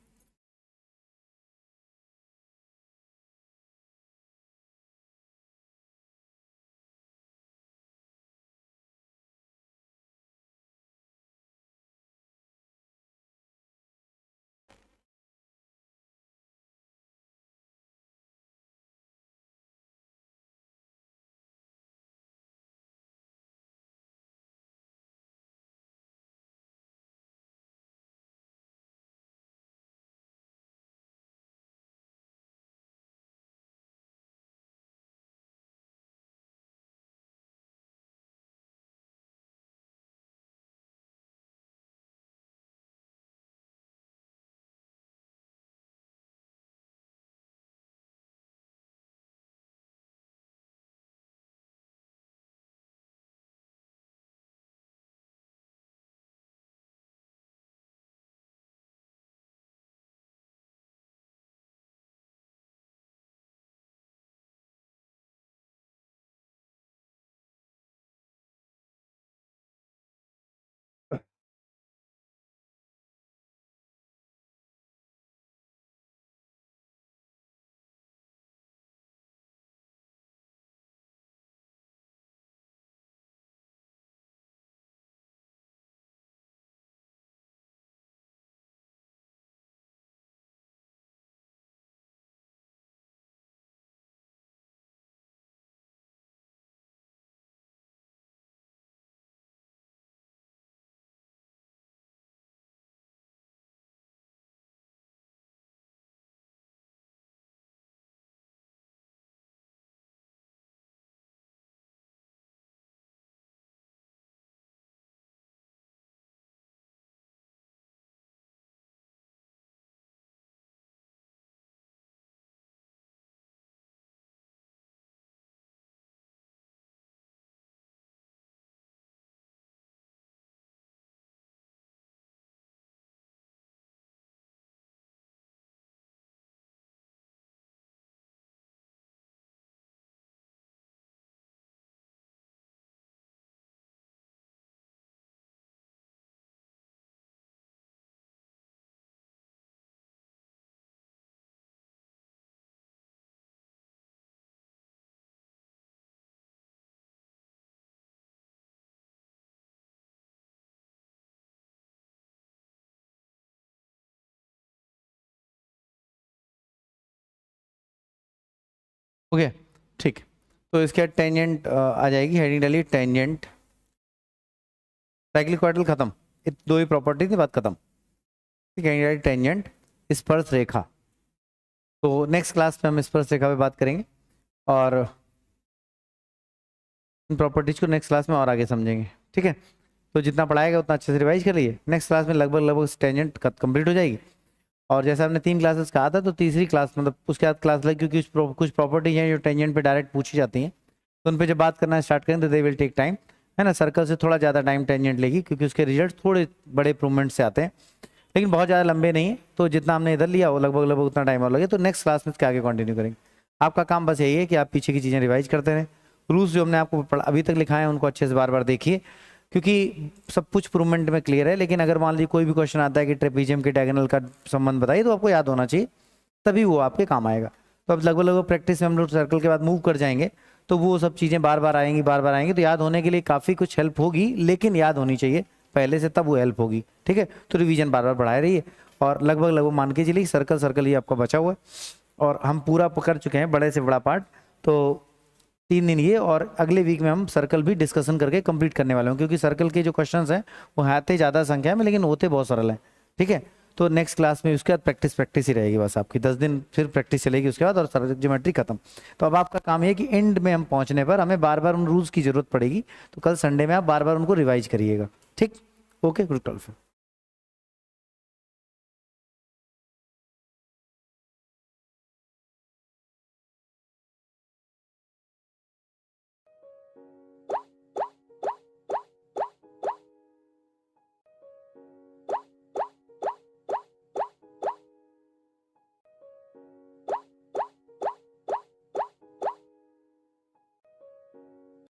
ओके ठीक। तो इसके बाद टेंजेंट आ जाएगी, हेडिंग डालिए टेंजेंट। साइक्लिक खत्म, दो ही प्रॉपर्टी थी, बात खत्म। ठीक है, टेंजेंट स्पर्श रेखा। तो नेक्स्ट क्लास में हम स्पर्श रेखा पे बात करेंगे और इन प्रॉपर्टीज को नेक्स्ट क्लास में और आगे समझेंगे। ठीक है, तो जितना पढ़ाएगा उतना अच्छे से रिवाइज कर लिए। नेक्स्ट क्लास में लगभग टेंजेंट कंप्लीट हो जाएगी। और जैसे हमने 3 क्लासेस कहा था, तो तीसरी क्लास मतलब उसके बाद क्लास लगी, क्योंकि कुछ प्रॉपर्टीज हैं जो टेंजेंट पे डायरेक्ट पूछी जाती हैं, तो उन पे जब बात करना स्टार्ट करें तो दे विल टेक टाइम, है ना। सर्कल से थोड़ा ज़्यादा टाइम टेंजेंट लेगी, क्योंकि उसके रिजल्ट थोड़े बड़े इंप्रूवमेंट से आते हैं, लेकिन बहुत ज़्यादा लंबे नहीं है। तो जितना हमने इधर लिया वो लगभग उतना टाइम और लगे। तो नेक्स्ट क्लास में इसके आगे कंटिन्यू करेंगे। आपका काम बस यही है कि आप पीछे की चीज़ें रिवाइज करते रहें। रूल्स जो हमने आपको अभी तक लिखाए हैं उनको अच्छे से बार बार देखिए, क्योंकि सब कुछ प्रूवमेंट में क्लियर है। लेकिन अगर मान लीजिए कोई भी क्वेश्चन आता है कि ट्रेपीजियम के डायगोनल का संबंध बताइए, तो आपको याद होना चाहिए, तभी वो आपके काम आएगा। तो अब लगभग प्रैक्टिस में हम लोग सर्कल के बाद मूव कर जाएंगे, तो वो सब चीज़ें बार बार आएंगी, तो याद होने के लिए काफ़ी कुछ हेल्प होगी, लेकिन याद होनी चाहिए पहले से, तब वो हेल्प होगी। ठीक है, तो रिवीजन बार बार बढ़ाए रहिए और लगभग मान के चलिए सर्कल ही आपका बचा हुआ है और हम पूरा पकड़ चुके हैं बड़े से बड़ा पार्ट। तो 3 दिन ये, और अगले वीक में हम सर्कल भी डिस्कशन करके कंप्लीट करने वाले हैं, क्योंकि सर्कल के जो क्वेश्चंस हैं वो आते ज़्यादा संख्या में, लेकिन होते बहुत सरल हैं। ठीक है, तो नेक्स्ट क्लास में उसके बाद प्रैक्टिस ही रहेगी बस आपकी, 10 दिन फिर प्रैक्टिस चलेगी उसके बाद, और ज्योमेट्री खत्म। तो अब आपका काम है कि एंड में हम पहुंचने पर हमें बार बार उन रूल्स की जरूरत पड़ेगी, तो कल संडे में आप बार बार उनको रिवाइज करिएगा। ठीक, ओके, गुड कल फिर।